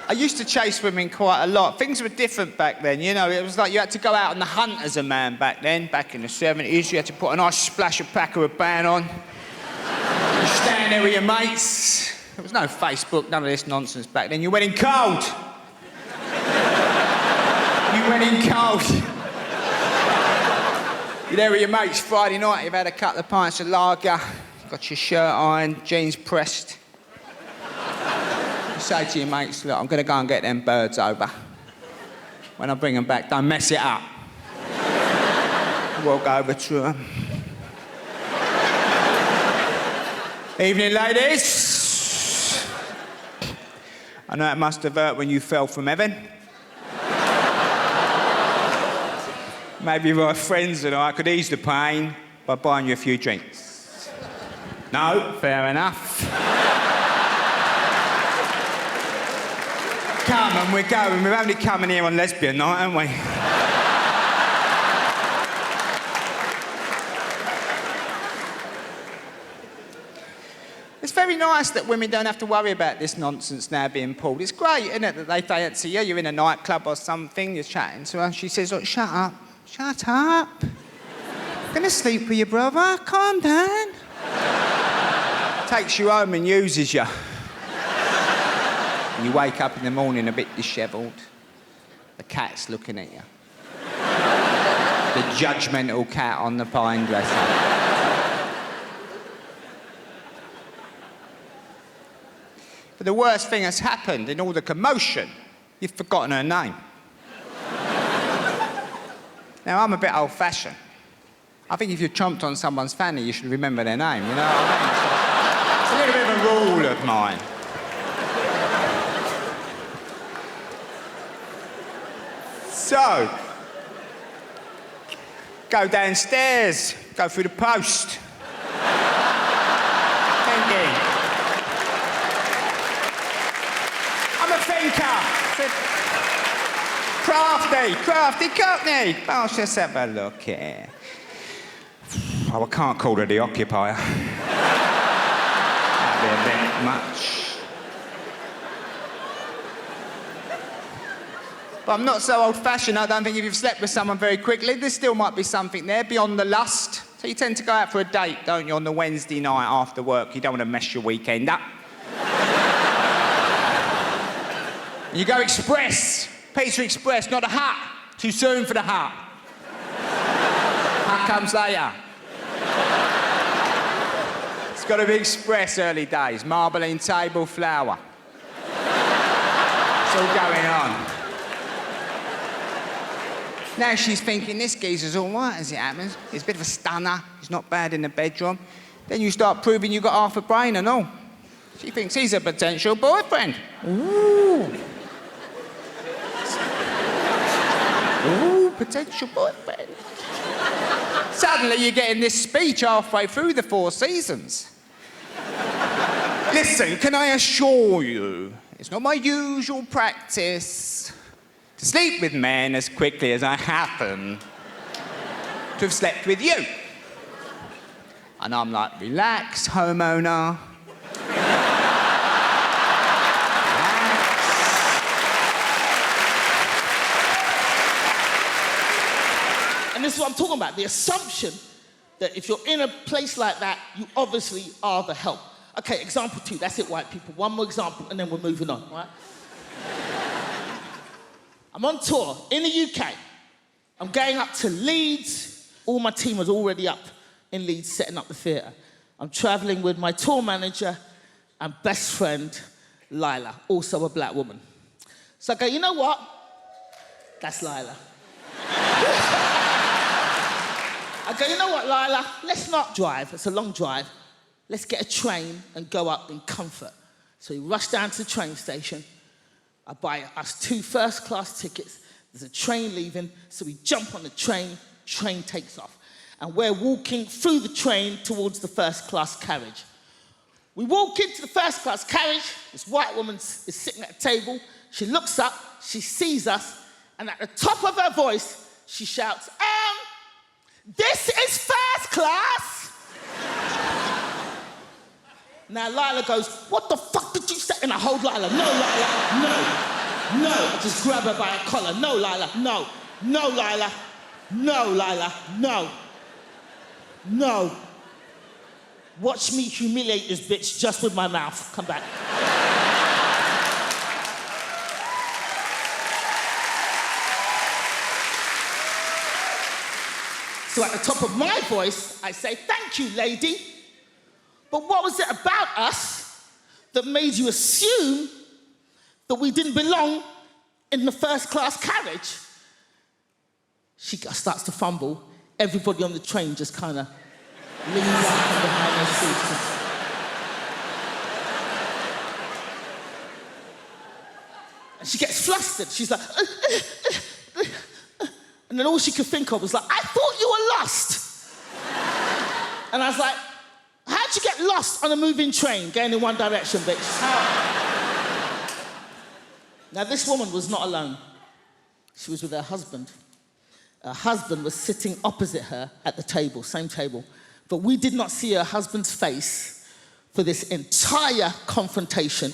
I used to chase women quite a lot. Things were different back then, you know. It was like you had to go out on the hunt as a man back then. Back in the 70s, you had to put a nice splash of Paco Rabanne on. You stand there with your mates. There was no Facebook, none of this nonsense back then. You went in cold. You went in cold. You're there with your mates Friday night, you've had a couple of pints of lager, got your shirt ironed, jeans pressed. You say to your mates, look, I'm going to go and get them birds over. When I bring them back, don't mess it up. Walk over to them. Evening, ladies. I know it must have hurt when you fell from heaven. Maybe if our friends and I could ease the pain by buying you a few drinks. No, fair enough. Come on, we're going. We're only coming here on lesbian night, aren't we? It's very nice that women don't have to worry about this nonsense now being pulled. It's great, isn't it, that they fancy you. You're in a nightclub or something, you're chatting to her, and she says, look, shut up. Shut up. I'm gonna sleep with your brother. Calm down. Takes you home and uses you. And you wake up in the morning a bit dishevelled. The cat's looking at you. The judgmental cat on the pine dresser. But the worst thing has happened in all the commotion. You've forgotten her name. Now, I'm a bit old-fashioned. I think if you chomped on someone's fanny, you should remember their name, you know what I mean? It's a little bit of a rule of mine. So, go downstairs, go through the post. Thinking. I'm a thinker. Crafty Cockney. Oh, let's just have a look here. Oh, I can't call her the occupier. That'd be a bit much. But I'm not so old-fashioned. I don't think if you've slept with someone very quickly, there still might be something there beyond the lust. So you tend to go out for a date, don't you, on the Wednesday night after work. You don't want to mess your weekend up. You go express. Pizza Express, not a hut. Too soon for the hut. Hut comes later. It's got to be express early days. Marbling table, flour. It's all going on. Now she's thinking, this geezer's all right as it happens. He's a bit of a stunner. He's not bad in the bedroom. Then you start proving you've got half a brain and all. She thinks he's a potential boyfriend. Ooh. Ooh, potential boyfriend. Suddenly you're getting this speech halfway through the 4 seasons. Listen, can I assure you, it's not my usual practice to sleep with men as quickly as I happen to have slept with you. And I'm like, relax, homeowner. And this is what I'm talking about, the assumption that if you're in a place like that, you obviously are the help. Okay, example 2, that's it, white people. One more example, and then we're moving on, right? I'm on tour in the UK. I'm going up to Leeds. All my team was already up in Leeds setting up the theatre. I'm travelling with my tour manager and best friend, Lila, also a black woman. So I go, you know what? That's Lila. I go, you know what, Lila? Let's not drive. It's a long drive. Let's get a train and go up in comfort. So we rush down to the train station. I buy us 2 first-class tickets. There's a train leaving, so we jump on the train takes off. And we're walking through the train towards the first-class carriage. We walk into the first-class carriage. This white woman is sitting at a table. She looks up, she sees us, and at the top of her voice, she shouts, this is first class! Now Lila goes, what the fuck did you say? And I hold Lila, no, Lila, no. No, I just grab her by a collar. No, Lila, no. No, Lila. No, Lila, no. No. Watch me humiliate this bitch just with my mouth. Come back. So at the top of my voice, I say, thank you, lady. But what was it about us that made you assume that we didn't belong in the first-class carriage? She starts to fumble. Everybody on the train just kind of leans out from behind their seats. And she gets flustered. She's like, and then all she could think of was like, I thought you were lost. And I was like, how'd you get lost on a moving train going in one direction, bitch? How? Now, this woman was not alone. She was with her husband. Her husband was sitting opposite her at the table, same table. But we did not see her husband's face for this entire confrontation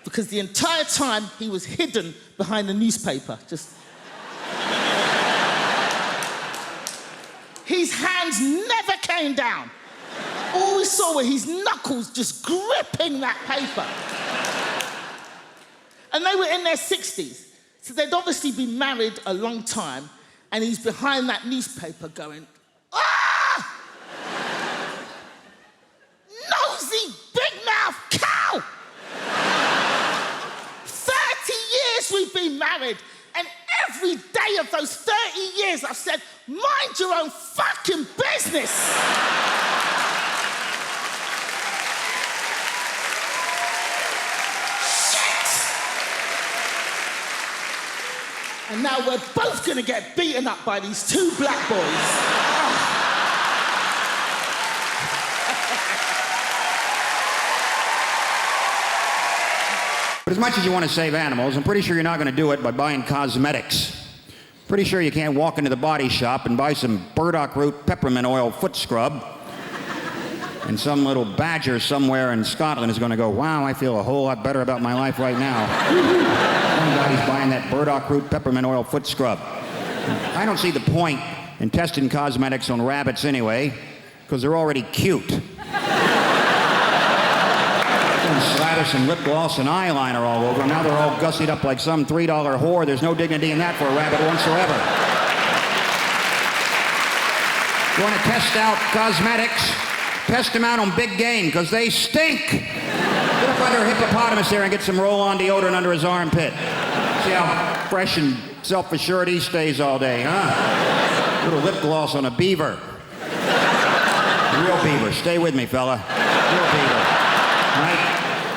because the entire time he was hidden behind the newspaper, just... His hands never came down. All we saw were his knuckles just gripping that paper. And they were in their 60s. So they'd obviously been married a long time, and he's behind that newspaper going, ah! Nosy, big-mouth cow! 30 years we've been married, and every day of those 30 years I've said, mind your own fucking business! And now we're both gonna get beaten up by these two black boys. But as much as you want to save animals, I'm pretty sure you're not going to do it by buying cosmetics. Pretty sure you can't walk into the body shop and buy some burdock root peppermint oil foot scrub and some little badger somewhere in Scotland is going to go, wow, I feel a whole lot better about my life right now. Somebody's buying that burdock root peppermint oil foot scrub. I don't see the point in testing cosmetics on rabbits anyway, because they're already cute. Slather some lip gloss and eyeliner all over them. Now they're all gussied up like some $3 whore. There's no dignity in that for a rabbit whatsoever. You want to test out cosmetics? Test them out on big game, because they stink. Get up under a hippopotamus there and get some roll-on deodorant under his armpit. See how fresh and self-assured he stays all day, huh? Little lip gloss on a beaver. Real beaver. Stay with me, fella. Real beaver. Right?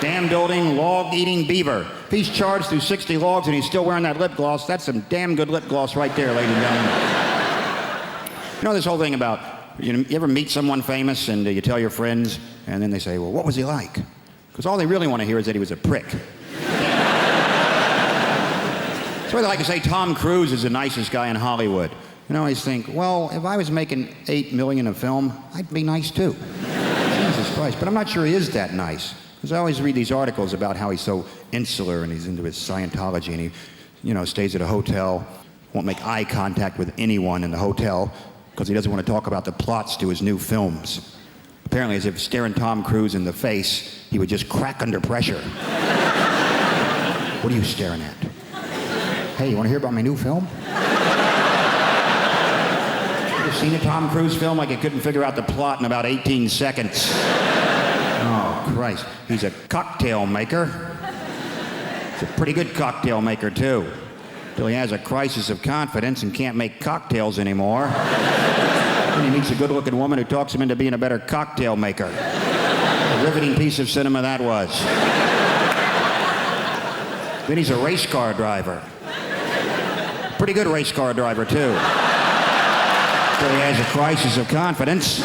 Dam-building, log-eating beaver. If he's charged through 60 logs and he's still wearing that lip gloss, that's some damn good lip gloss right there, ladies and gentlemen. You know this whole thing about, you ever meet someone famous and you tell your friends, and then they say, well, what was he like? Because all they really want to hear is that he was a prick. That's why they like to say Tom Cruise is the nicest guy in Hollywood. You always think, well, if I was making $8 million a film, I'd be nice too. Jesus Christ, but I'm not sure he is that nice. Because I always read these articles about how he's so insular and he's into his Scientology and he, stays at a hotel, won't make eye contact with anyone in the hotel because he doesn't want to talk about the plots to his new films. Apparently, as if staring Tom Cruise in the face, he would just crack under pressure. What are you staring at? Hey, you want to hear about my new film? You ever seen a Tom Cruise film like he couldn't figure out the plot in about 18 seconds? Oh, Christ. He's a cocktail maker. He's a pretty good cocktail maker, too. Till he has a crisis of confidence and can't make cocktails anymore. Then he meets a good-looking woman who talks him into being a better cocktail maker. A riveting piece of cinema that was. Then he's a race car driver. Pretty good race car driver, too. Till he has a crisis of confidence.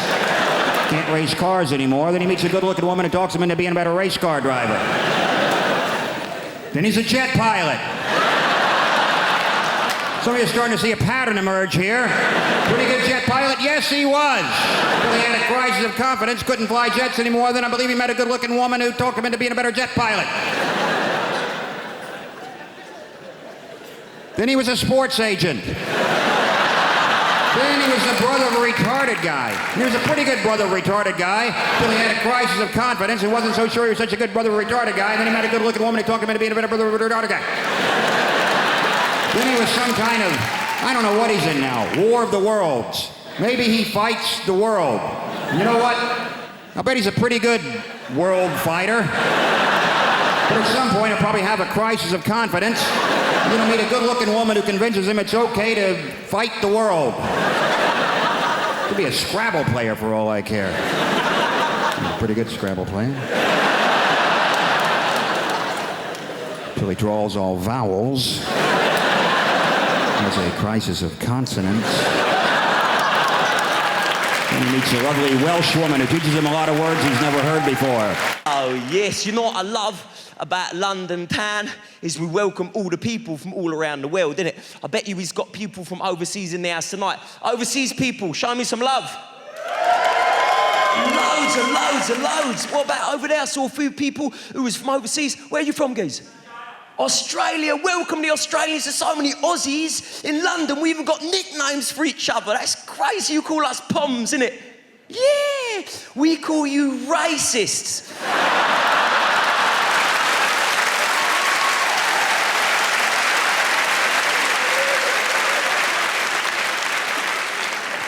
Can't race cars anymore. Then he meets a good-looking woman who talks him into being a better race car driver. Then he's a jet pilot. Some of you are starting to see a pattern emerge here. Pretty good jet pilot? Yes, he was. Until he had a crisis of confidence, couldn't fly jets anymore. Then I believe he met a good-looking woman who talked him into being a better jet pilot. Then he was a sports agent. Then he was the brother of a retarded guy. He was a pretty good brother of a retarded guy until he had a crisis of confidence and wasn't so sure he was such a good brother of a retarded guy. And then he met a good-looking woman who talked him into being a better brother of a retarded guy. Then he was some kind of, I don't know what he's in now, War of the Worlds. Maybe he fights the world. You know what? I bet he's a pretty good world fighter. But at some point, he'll probably have a crisis of confidence. He's gonna meet a good-looking woman who convinces him it's okay to fight the world. Could be a Scrabble player for all I care. He's a pretty good Scrabble player. Until he draws all vowels. Has a crisis of consonants. And he meets a lovely Welsh woman who teaches him a lot of words he's never heard before. Oh, yes. You know what I love about London town is we welcome all the people from all around the world, innit? I bet you he's got people from overseas in the house tonight. Overseas people, show me some love. Loads and loads and loads. What about over there? I saw a few people who was from overseas. Where are you from, guys? Australia. Welcome the Australians. There's so many Aussies in London. We even got nicknames for each other. That's crazy. You call us Poms, innit? Yeah. We call you racists.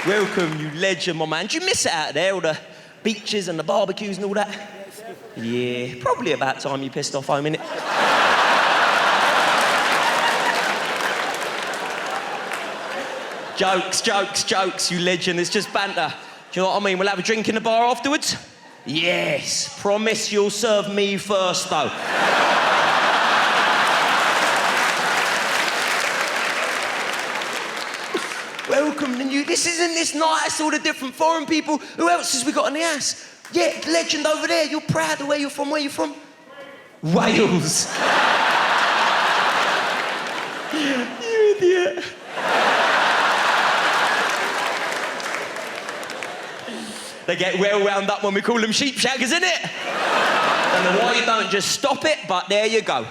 Welcome, you legend, my man. Do you miss it out there, all the beaches and the barbecues and all that? Yeah, probably about time you pissed off home, innit? Jokes, jokes, jokes, you legend. It's just banter. Do you know what I mean? We'll have a drink in the bar afterwards? Yes. Promise you'll serve me first, though. Welcome to you. Isn't this nice? All the different foreign people. Who else has we got in the house? Yeah, legend over there. You're proud of where you're from. Where you from? Wales. You idiot. They get well wound up when we call them sheep shaggers, innit? Don't know why you don't just stop it, but there you go.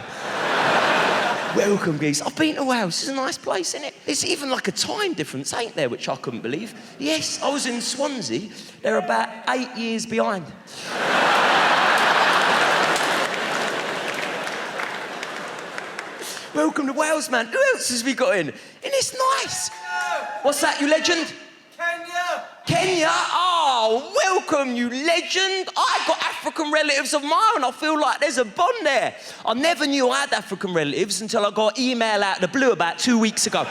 Welcome, geese. I've been to Wales. It's a nice place, isn't it? There's even like a time difference, ain't there, which I couldn't believe. Yes, I was in Swansea. They're about 8 years behind. Welcome to Wales, man. Who else has we got in? And it's nice. What's that, you legend? Kenya! Kenya? Oh, welcome, you legend. I got African relatives of mine and I feel like there's a bond there. I never knew I had African relatives until I got an email out of the blue about 2 weeks ago.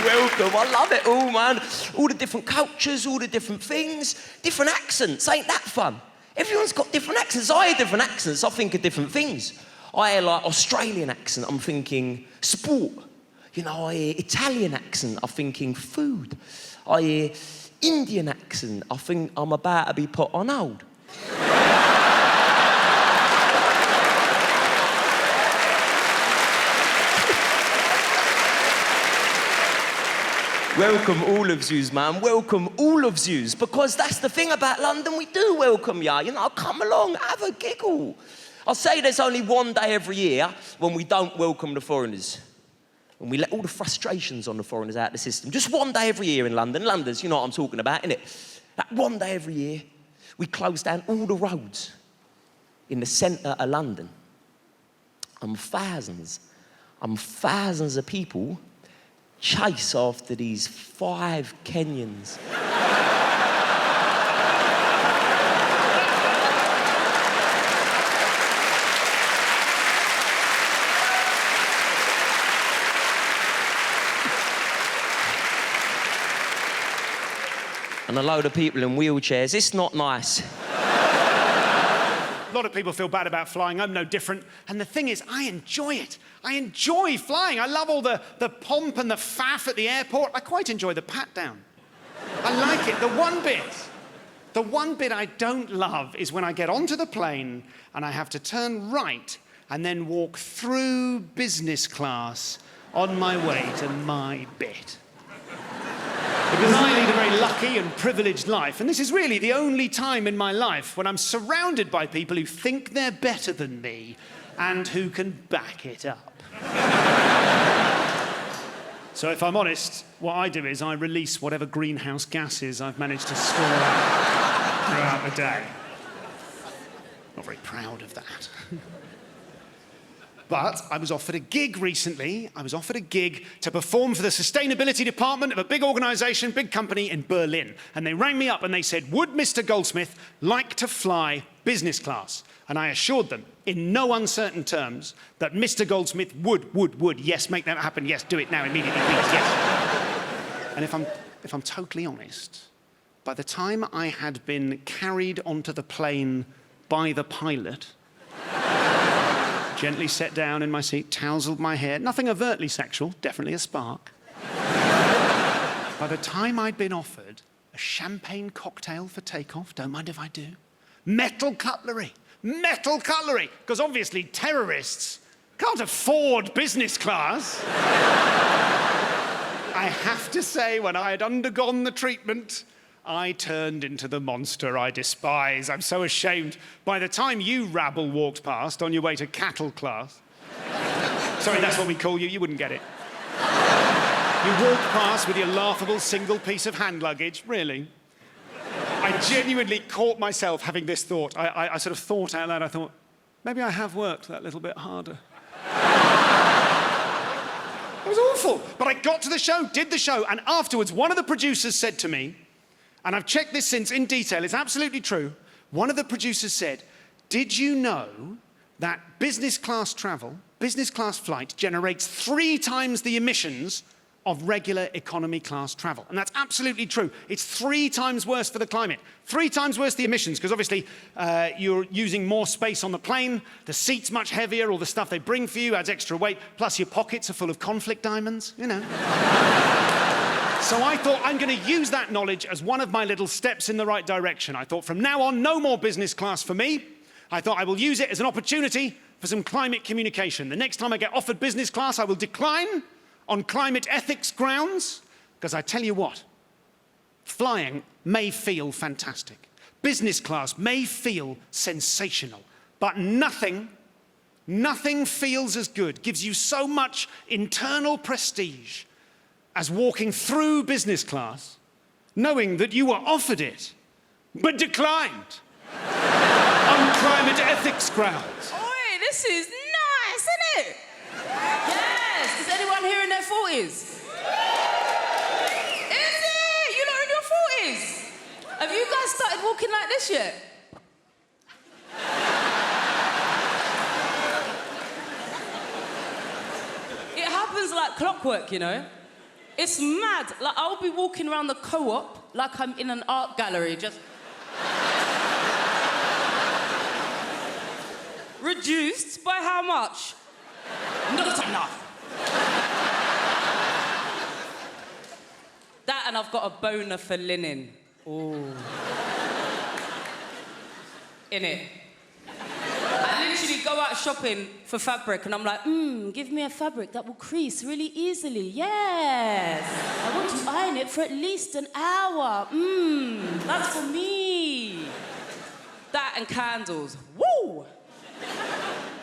Welcome. I love it all, man. All the different cultures, all the different things, different accents. Ain't that fun? Everyone's got different accents. I hear different accents, I think of different things. I hear like Australian accent, I'm thinking sport. You know, I hear Italian accent, I'm thinking food. I hear Indian accent, I think I'm about to be put on hold. Welcome all of yous, man. Welcome all of yous. Because that's the thing about London, we do welcome ya. You know, come along, have a giggle. I'll say there's only one day every year when we don't welcome the foreigners. When we let all the frustrations on the foreigners out of the system. Just one day every year in London. Londoners, you know what I'm talking about, innit? That one day every year, we close down all the roads in the centre of London. And thousands of people chase after these 5 Kenyans. And a load of people in wheelchairs. It's not nice. A lot of people feel bad about flying. I'm no different. And the thing is, I enjoy it. I enjoy flying. I love all the pomp and the faff at the airport. I quite enjoy the pat-down. I like it. The one bit I don't love is when I get onto the plane and I have to turn right and then walk through business class on my way to my bit. Because I lead a very lucky and privileged life, and this is really the only time in my life when I'm surrounded by people who think they're better than me and who can back it up. So if I'm honest, what I do is I release whatever greenhouse gases I've managed to store out throughout the day. Not very proud of that. But I was offered a gig recently. I was offered a gig to perform for the sustainability department of a big organisation, big company in Berlin. And they rang me up and they said, would Mr. Goldsmith like to fly business class? And I assured them, in no uncertain terms, that Mr. Goldsmith would, yes, make that happen, yes, do it now, immediately, please, yes. And if I'm totally honest, by the time I had been carried onto the plane by the pilot, gently sat down in my seat, tousled my hair, nothing overtly sexual, definitely a spark. By the time I'd been offered a champagne cocktail for takeoff, don't mind if I do, metal cutlery, because obviously terrorists can't afford business class. I have to say, when I had undergone the treatment, I turned into the monster I despise. I'm so ashamed. By the time you rabble walked past on your way to cattle class... Sorry, that's what we call you. You wouldn't get it. You walked past with your laughable single piece of hand luggage. Really? I genuinely caught myself having this thought. I sort of thought out loud. I thought, maybe I have worked that little bit harder. It was awful. But I got to the show, did the show, and afterwards, one of the producers said to me, and I've checked this since in detail, it's absolutely true. One of the producers said, did you know that business class travel, business class flight, generates 3 times the emissions of regular economy class travel? And that's absolutely true. It's 3 times worse for the climate. 3 times worse the emissions, because obviously you're using more space on the plane, the seat's much heavier, all the stuff they bring for you adds extra weight, plus your pockets are full of conflict diamonds, you know. So I thought, I'm going to use that knowledge as one of my little steps in the right direction. I thought, from now on, no more business class for me. I thought I will use it as an opportunity for some climate communication. The next time I get offered business class, I will decline on climate ethics grounds, because I tell you what, flying may feel fantastic. Business class may feel sensational, but nothing feels as good, gives you so much internal prestige as walking through business class, knowing that you were offered it, but declined on climate ethics grounds. Oi, this is nice, isn't it? Yes! Is anyone here in their 40s? Is it? You're not in your 40s? Have you guys started walking like this yet? It happens like clockwork, you know? It's mad. Like, I'll be walking around the co-op like I'm in an art gallery, just... Reduced by how much? Not enough. That, and I've got a boner for linen. Ooh. In it. I literally go out shopping for fabric and I'm like, give me a fabric that will crease really easily. Yes. I want to iron it for at least an hour. That's for me. That and candles. Woo!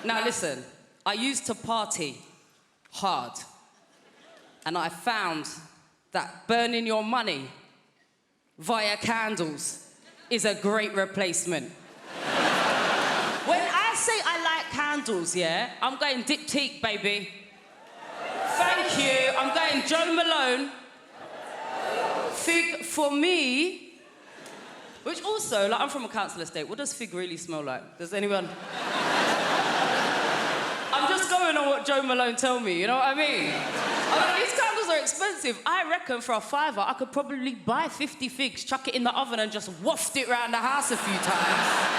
Now listen, I used to party hard. And I found that burning your money via candles is a great replacement. When I say I like candles, yeah, I'm going diptyque, baby. Thank you. I'm going Joe Malone. Fig for me. Which also, like, I'm from a council estate. What does fig really smell like? Does anyone... I'm just going on what Joe Malone told me, you know what I mean? These candles are expensive. I reckon for a £5, I could probably buy 50 figs, chuck it in the oven and just waft it around the house a few times.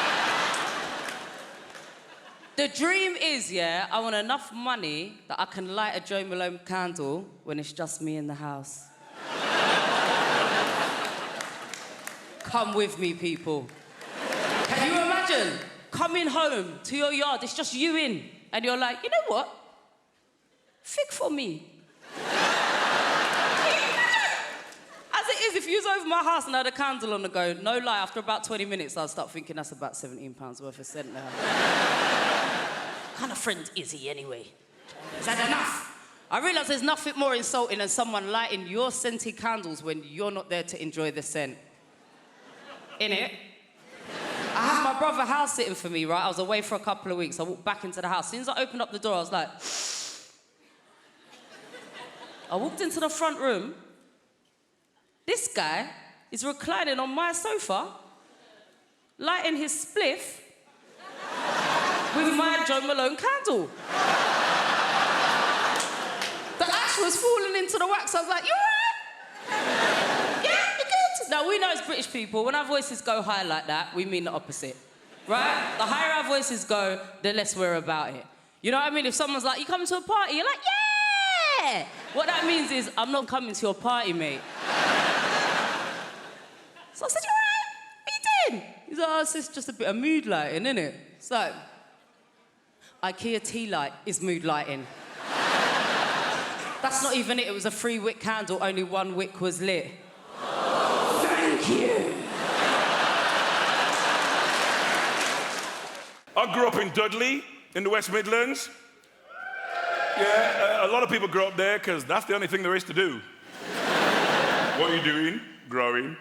The dream is, yeah, I want enough money that I can light a Joe Malone candle when it's just me in the house. Come with me, people. Can you imagine coming home to your yard, it's just you in, and you're like, you know what? Fig for me. Can you imagine? As it is, if you was over my house and I had a candle on the go, no lie, after about 20 minutes, I'd start thinking that's about £17 worth of scent now. What kind of friend is he anyway? Is that enough? I realise there's nothing more insulting than someone lighting your scented candles when you're not there to enjoy the scent. Innit? I had my brother house sitting for me, right? I was away for a couple of weeks. I walked back into the house. As soon as I opened up the door, I was like... I walked into the front room. This guy is reclining on my sofa, lighting his spliff with my Joe Malone candle. The ash was falling into the wax. I was like, you all right? Yeah, you good? Now, we know as British people, when our voices go high like that, we mean the opposite, right? The higher our voices go, the less we're about it. You know what I mean? If someone's like, you coming to a party? You're like, yeah! What that means is, I'm not coming to your party, mate. So I said, you all right? What you doing? He's like, oh, it's just a bit of mood lighting, innit? So, IKEA tea light is mood lighting. That's not even it. It was a 3-wick candle. Only 1 wick was lit. Thank you. I grew up in Dudley, in the West Midlands. Yeah, a lot of people grow up there because that's the only thing there is to do. What are you doing? Growing.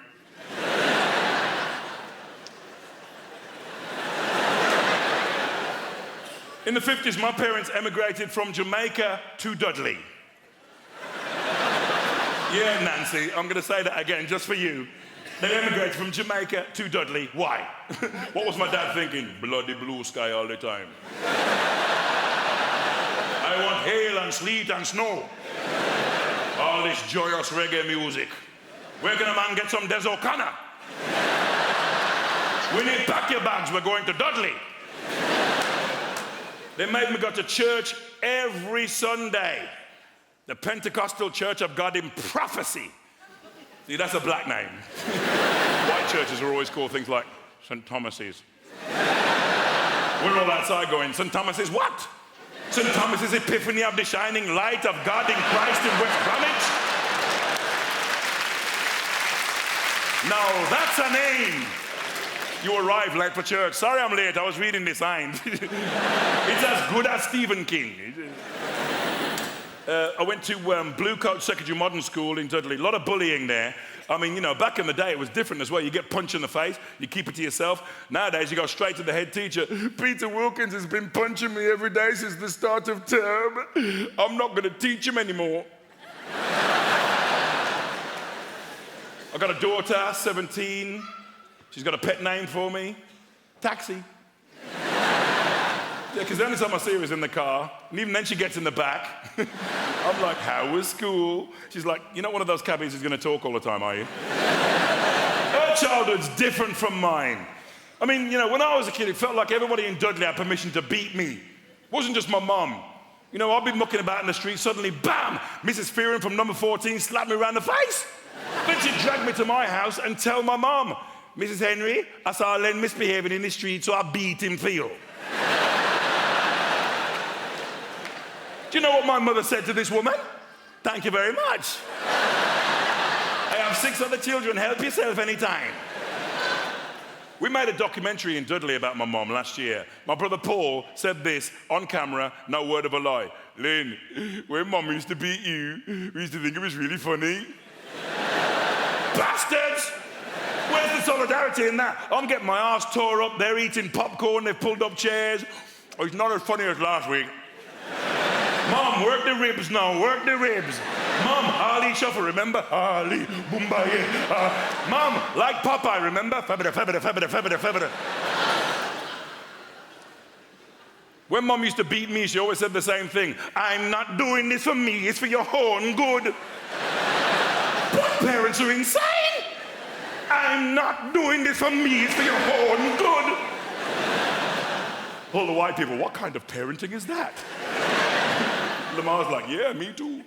In the 50s, my parents emigrated from Jamaica to Dudley. Yeah, Nancy, I'm going to say that again just for you. They emigrated from Jamaica to Dudley. Why? What was my dad thinking? Bloody blue sky all the time. I want hail and sleet and snow. All this joyous reggae music. Where can a man get some Des O'Connor? We need pack your bags, we're going to Dudley. They made me go to church every Sunday. The Pentecostal Church of God in Prophecy. See, that's a black name. White churches are always called things like St. Thomas's. We're all outside going, St. Thomas's what? St. Thomas's Epiphany of the Shining Light of God in Christ in West Bromwich? Now, that's a name. You arrived late for church. Sorry I'm late, I was reading the sign. It's as good as Stephen King. I went to Blue Coat Secondary Modern School in Dudley. A lot of bullying there. I mean, you know, back in the day, it was different as well. You get punched in the face, you keep it to yourself. Nowadays, you go straight to the head teacher. Peter Wilkins has been punching me every day since the start of term. I'm not going to teach him anymore. I got a daughter, 17. She's got a pet name for me. Taxi. Yeah, because the only time I see her is in the car, and even then she gets in the back. I'm like, how was school? She's like, you're not one of those cabbies who's going to talk all the time, are you? Her childhood's different from mine. I mean, you know, when I was a kid, it felt like everybody in Dudley had permission to beat me. It wasn't just my mum. You know, I'd be mucking about in the street, suddenly, bam, Mrs. Fearon from number 14 slapped me around the face. Then she'd drag me to my house and tell my mum, Mrs. Henry, I saw Len misbehaving in the street, so I beat him for you. Do you know what my mother said to this woman? Thank you very much. I have 6 other children, help yourself anytime. We made a documentary in Dudley about my mum last year. My brother Paul said this on camera, no word of a lie. Len, when mum used to beat you, we used to think it was really funny. Bastards! Where's the solidarity in that? I'm getting my arse tore up, they're eating popcorn, they've pulled up chairs. Oh, it's not as funny as last week. Mom, work the ribs now, work the ribs. Mom, Harley Shuffle, remember? Harley, Boomba, Mom, like Popeye, remember? Febida, febida, febida, febida, febida. When Mom used to beat me, she always said the same thing. I'm not doing this for me, it's for your own good. What parents are insane? I'm not doing this for me, it's for your own good. All the white people, what kind of parenting is that? Lamar's like, yeah, me too.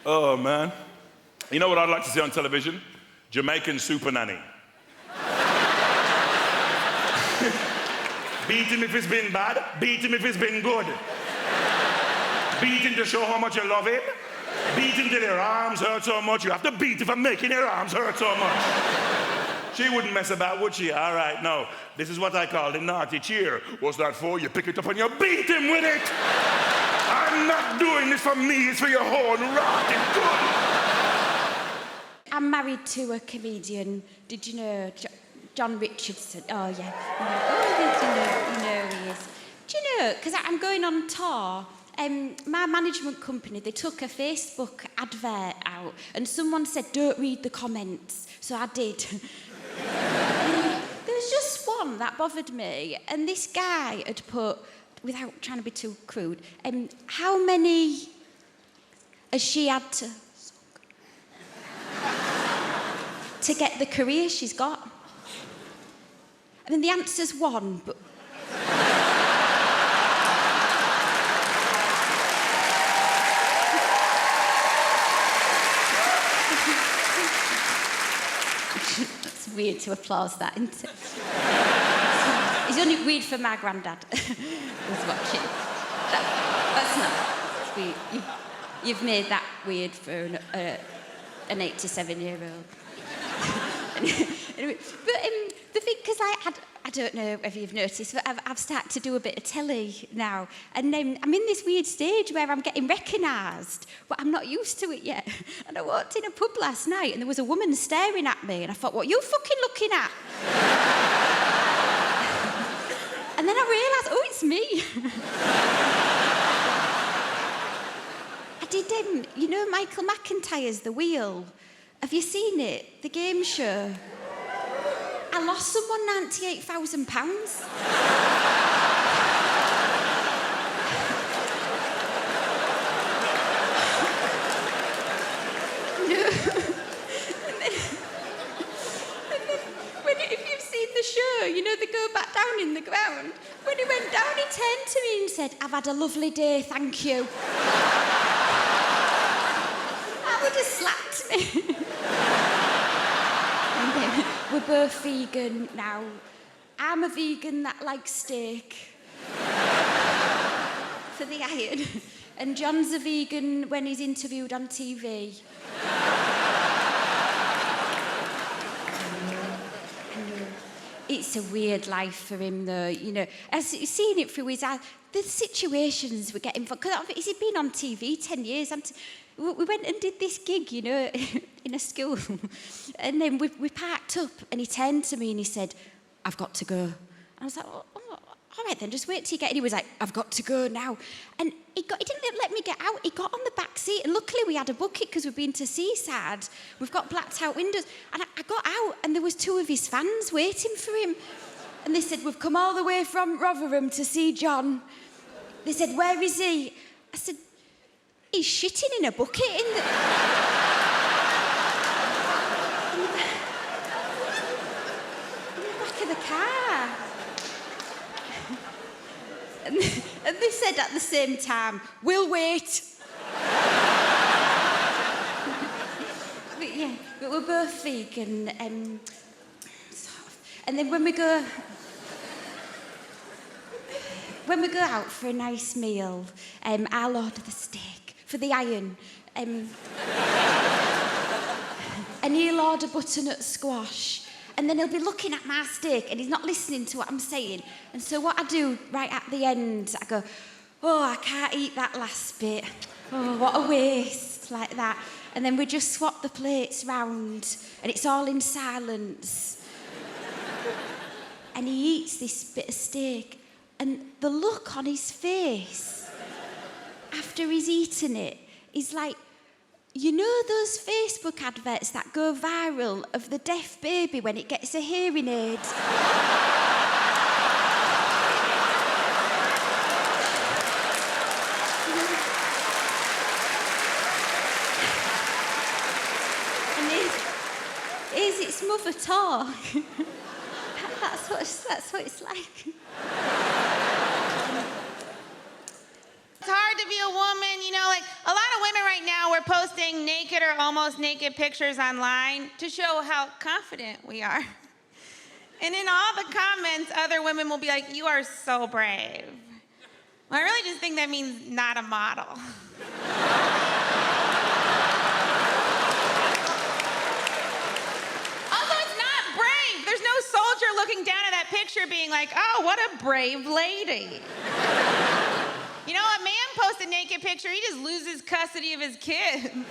Oh, man. You know what I'd like to see on television? Jamaican Super Nanny. Beat him if it's been bad, beat him if it's been good. Beat him to show how much you love him, Beating till your arms hurt so much. You have to beat it for making your arms hurt so much. She wouldn't mess about, would she? All right, no. This is what I call the naughty cheer. What's that for? You pick it up and you beat him with it. I'm not doing this for me. It's for your whole rotting good. I'm married to a comedian. Did you know John Richardson? Oh, yeah. Oh, did you know? You know he is. Do you know, because I'm going on tour, my management company, they took a Facebook advert out and someone said, don't read the comments. So I did. There was just one that bothered me, and this guy had put, without trying to be too crude, how many has she had to get the career she's got? I mean, the answer's one, but... That's weird to applause that, isn't it? It's only weird for my granddad who's watching. That's not weird. You've made that weird for an 87-year-old. Anyway, but the thing, because I don't know if you've noticed, but I've started to do a bit of telly now, and I'm in this weird stage where I'm getting recognised, but I'm not used to it yet. And I walked in a pub last night, and there was a woman staring at me, and I thought, what are you fucking looking at? And then I realised, oh, it's me. I did, you know Michael McIntyre's The Wheel? Have you seen it? The game show? I lost someone £98,000. No. If you've seen the show, you know they go back down in the ground. When he went down, he turned to me and said, I've had a lovely day, thank you. That would have slapped me. We're both vegan now. I'm a vegan that likes steak for the iron, and John's a vegan when he's interviewed on TV. It's a weird life for him, though, you know. I've seen it through his eyes. The situations we're getting... Because he's been on TV 10 years. We went and did this gig, you know, in a school. And then we parked up, and he turned to me and he said, I've got to go. And I was like, oh, all right then, just wait till you get in. He was like, I've got to go now. And he didn't let me get out. He got on the back seat, and luckily we had a bucket because we've been to Seaside. We've got blacked out windows. And I got out, and there was 2 of his fans waiting for him. And they said, we've come all the way from Rotherham to see John. They said, where is he? I said, he's shitting in a bucket in the back of the car. And they said at the same time, we'll wait. But we're both vegan. And then when we go out for a nice meal, I'll order the steak for the iron. And he'll order butternut squash. And then he'll be looking at my steak and he's not listening to what I'm saying. And so what I do right at the end, I go, oh, I can't eat that last bit. Oh, what a waste, like that. And then we just swap the plates round and it's all in silence. And he eats this bit of steak and the look on his face after he's eaten it is like, you know those Facebook adverts that go viral of the deaf baby when it gets a hearing aid? And here's its mother talk. That's what it's like. It's hard to be a woman, you know, like a lot of women right now, we're posting naked or almost naked pictures online to show how confident we are. And in all the comments, other women will be like, you are so brave. Well, I really just think that means not a model. like, oh, what a brave lady. You know, a man posts a naked picture, he just loses custody of his kids. And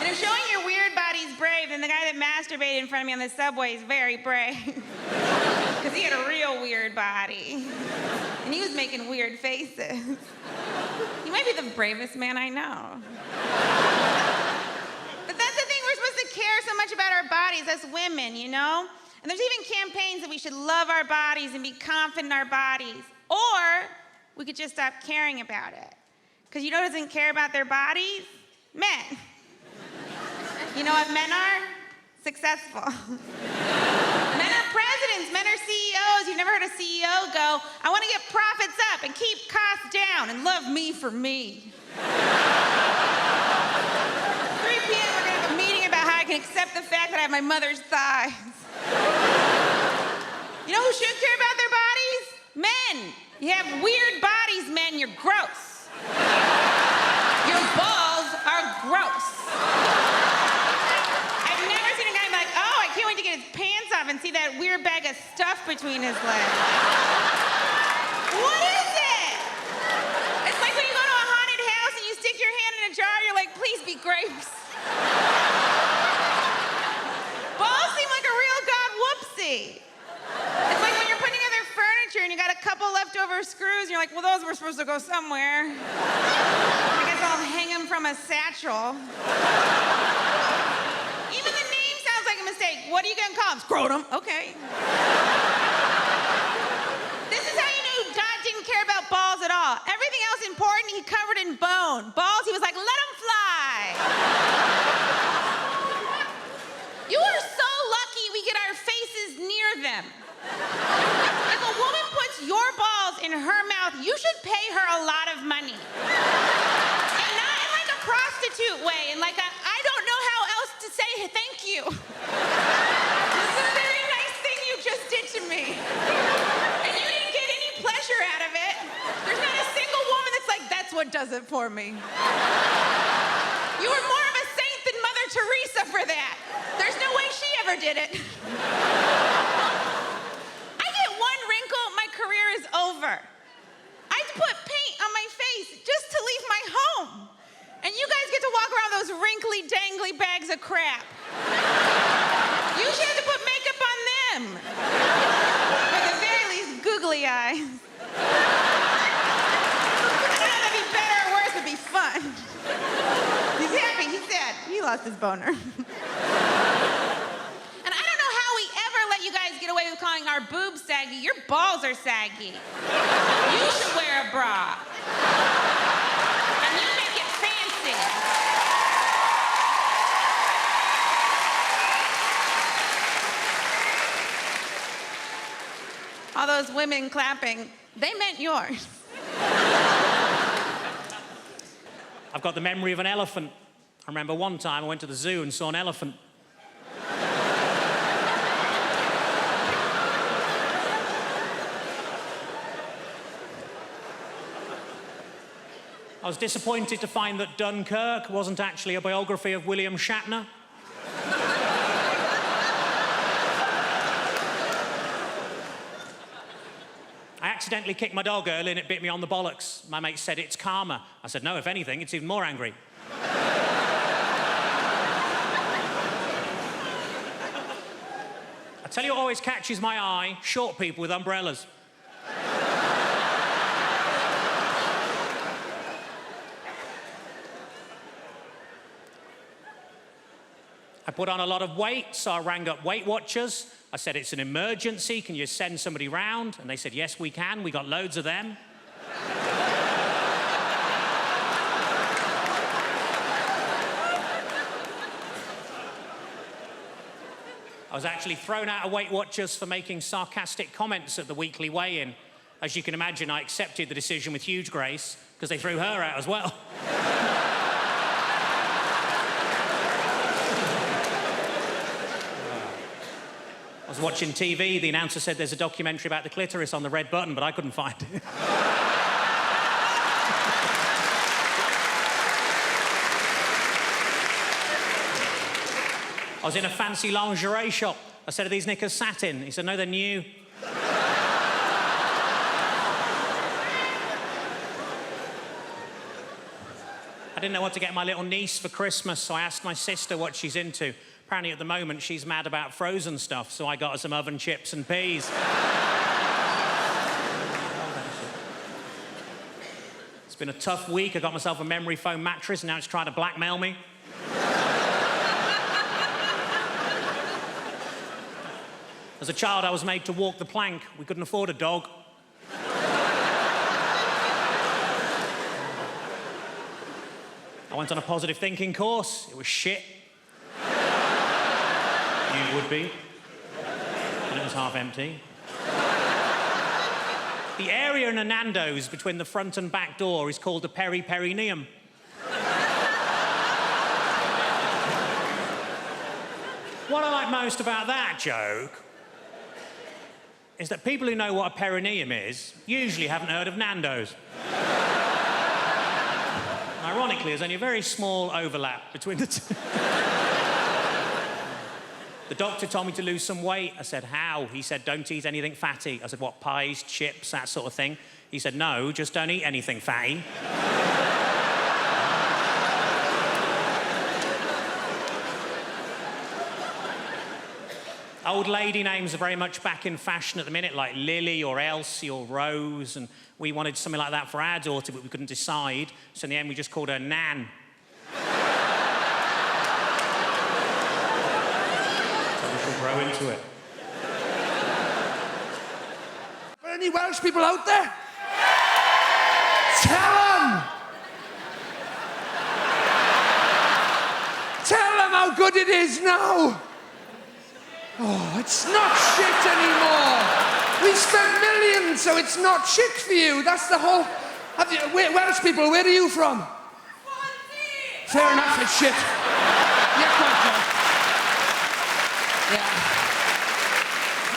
if showing your weird body's brave, then the guy that masturbated in front of me on the subway is very brave. Because he had a real weird body. And he was making weird faces. He might be the bravest man I know. But that's the thing, we're supposed to care so much about our bodies as women, you know? And there's even campaigns that we should love our bodies and be confident in our bodies. Or we could just stop caring about it. Because you know who doesn't care about their bodies? Men. You know what men are? Successful. Men are presidents, men are CEOs. You've never heard a CEO go, I want to get profits up and keep costs down and love me for me. 3 p.m. we're gonna have a meeting about how I can accept the fact that I have my mother's thighs. You know who should care about their bodies? Men. You have weird bodies, men, you're gross. Your balls are gross. I've never seen a guy be like, oh, I can't wait to get his pants off and see that weird bag of stuff between his legs. What is it? It's like when you go to a haunted house and you stick your hand in a jar, you're like, please be grapes. Balls seem like a real god whoopsie. It's like when you're putting together furniture and you got a couple leftover screws and you're like, well, those were supposed to go somewhere. I guess I'll hang them from a satchel. Even the name sounds like a mistake. What are you gonna call him? Scrotum. Okay. This is how you knew God didn't care about balls at all. Everything else important, he covered in bone. Balls, he was like, let them fly. You are so lucky we get our faces near them. If a woman puts your balls in her mouth, you should pay her a lot of money. And not in like a prostitute way, and like I don't know how else to say thank you. This is a very nice thing you just did to me. And you didn't get any pleasure out of it. There's not a single woman that's like, that's what does it for me. You were more of a saint than Mother Teresa for that. There's no way she ever did it. Over. I had to put paint on my face just to leave my home. And you guys get to walk around those wrinkly, dangly bags of crap. You should have to put makeup on them. Or at the very least, googly eyes. I don't know if that'd be better or worse, it'd be fun. He's happy, he's sad. He lost his boner. You guys get away with calling our boobs saggy. Your balls are saggy. You should wear a bra. And you make it fancy. All those women clapping, they meant yours. I've got the memory of an elephant. I remember one time I went to the zoo and saw an elephant. I was disappointed to find that Dunkirk wasn't actually a biography of William Shatner. I accidentally kicked my dog early and it bit me on the bollocks. My mate said it's karma. I said, no, if anything, it's even more angry. I tell you what always catches my eye, short people with umbrellas. I put on a lot of weight, so I rang up Weight Watchers. I said, it's an emergency, can you send somebody round? And they said, yes, we can, we got loads of them. I was actually thrown out of Weight Watchers for making sarcastic comments at the weekly weigh-in. As you can imagine, I accepted the decision with huge grace, because they threw her out as well. I was watching TV, the announcer said there's a documentary about the clitoris on the red button, but I couldn't find it. I was in a fancy lingerie shop. I said, are these knickers satin? He said, no, they're new. didn't know what to get my little niece for Christmas, so I asked my sister what she's into. Apparently at the moment she's mad about frozen stuff, so I got her some oven chips and peas. It's been a tough week. I got myself a memory foam mattress, and now it's trying to blackmail me. As a child, I was made to walk the plank. We couldn't afford a dog. I went on a positive thinking course. It was shit. You would be. And it was half empty. The area in a Nando's between the front and back door is called a peri-perineum. What I like most about that joke is that people who know what a perineum is usually haven't heard of Nando's. Ironically, there's only a very small overlap between the two. The doctor told me to lose some weight. I said, how? He said, don't eat anything fatty. I said, what, pies, chips, that sort of thing? He said, no, just don't eat anything fatty. Old lady names are very much back in fashion at the minute, like Lily or Elsie or Rose, and we wanted something like that for our daughter, but we couldn't decide, so in the end we just called her Nan. So we shall grow into it. Are any Welsh people out there? Tell them! Tell them how good it is now! Oh, it's not shit anymore. We spent millions, so it's not shit for you. That's the whole... Welsh people, where are you from? Swansea! Fair enough, it's shit. Yeah, quite right. Yeah.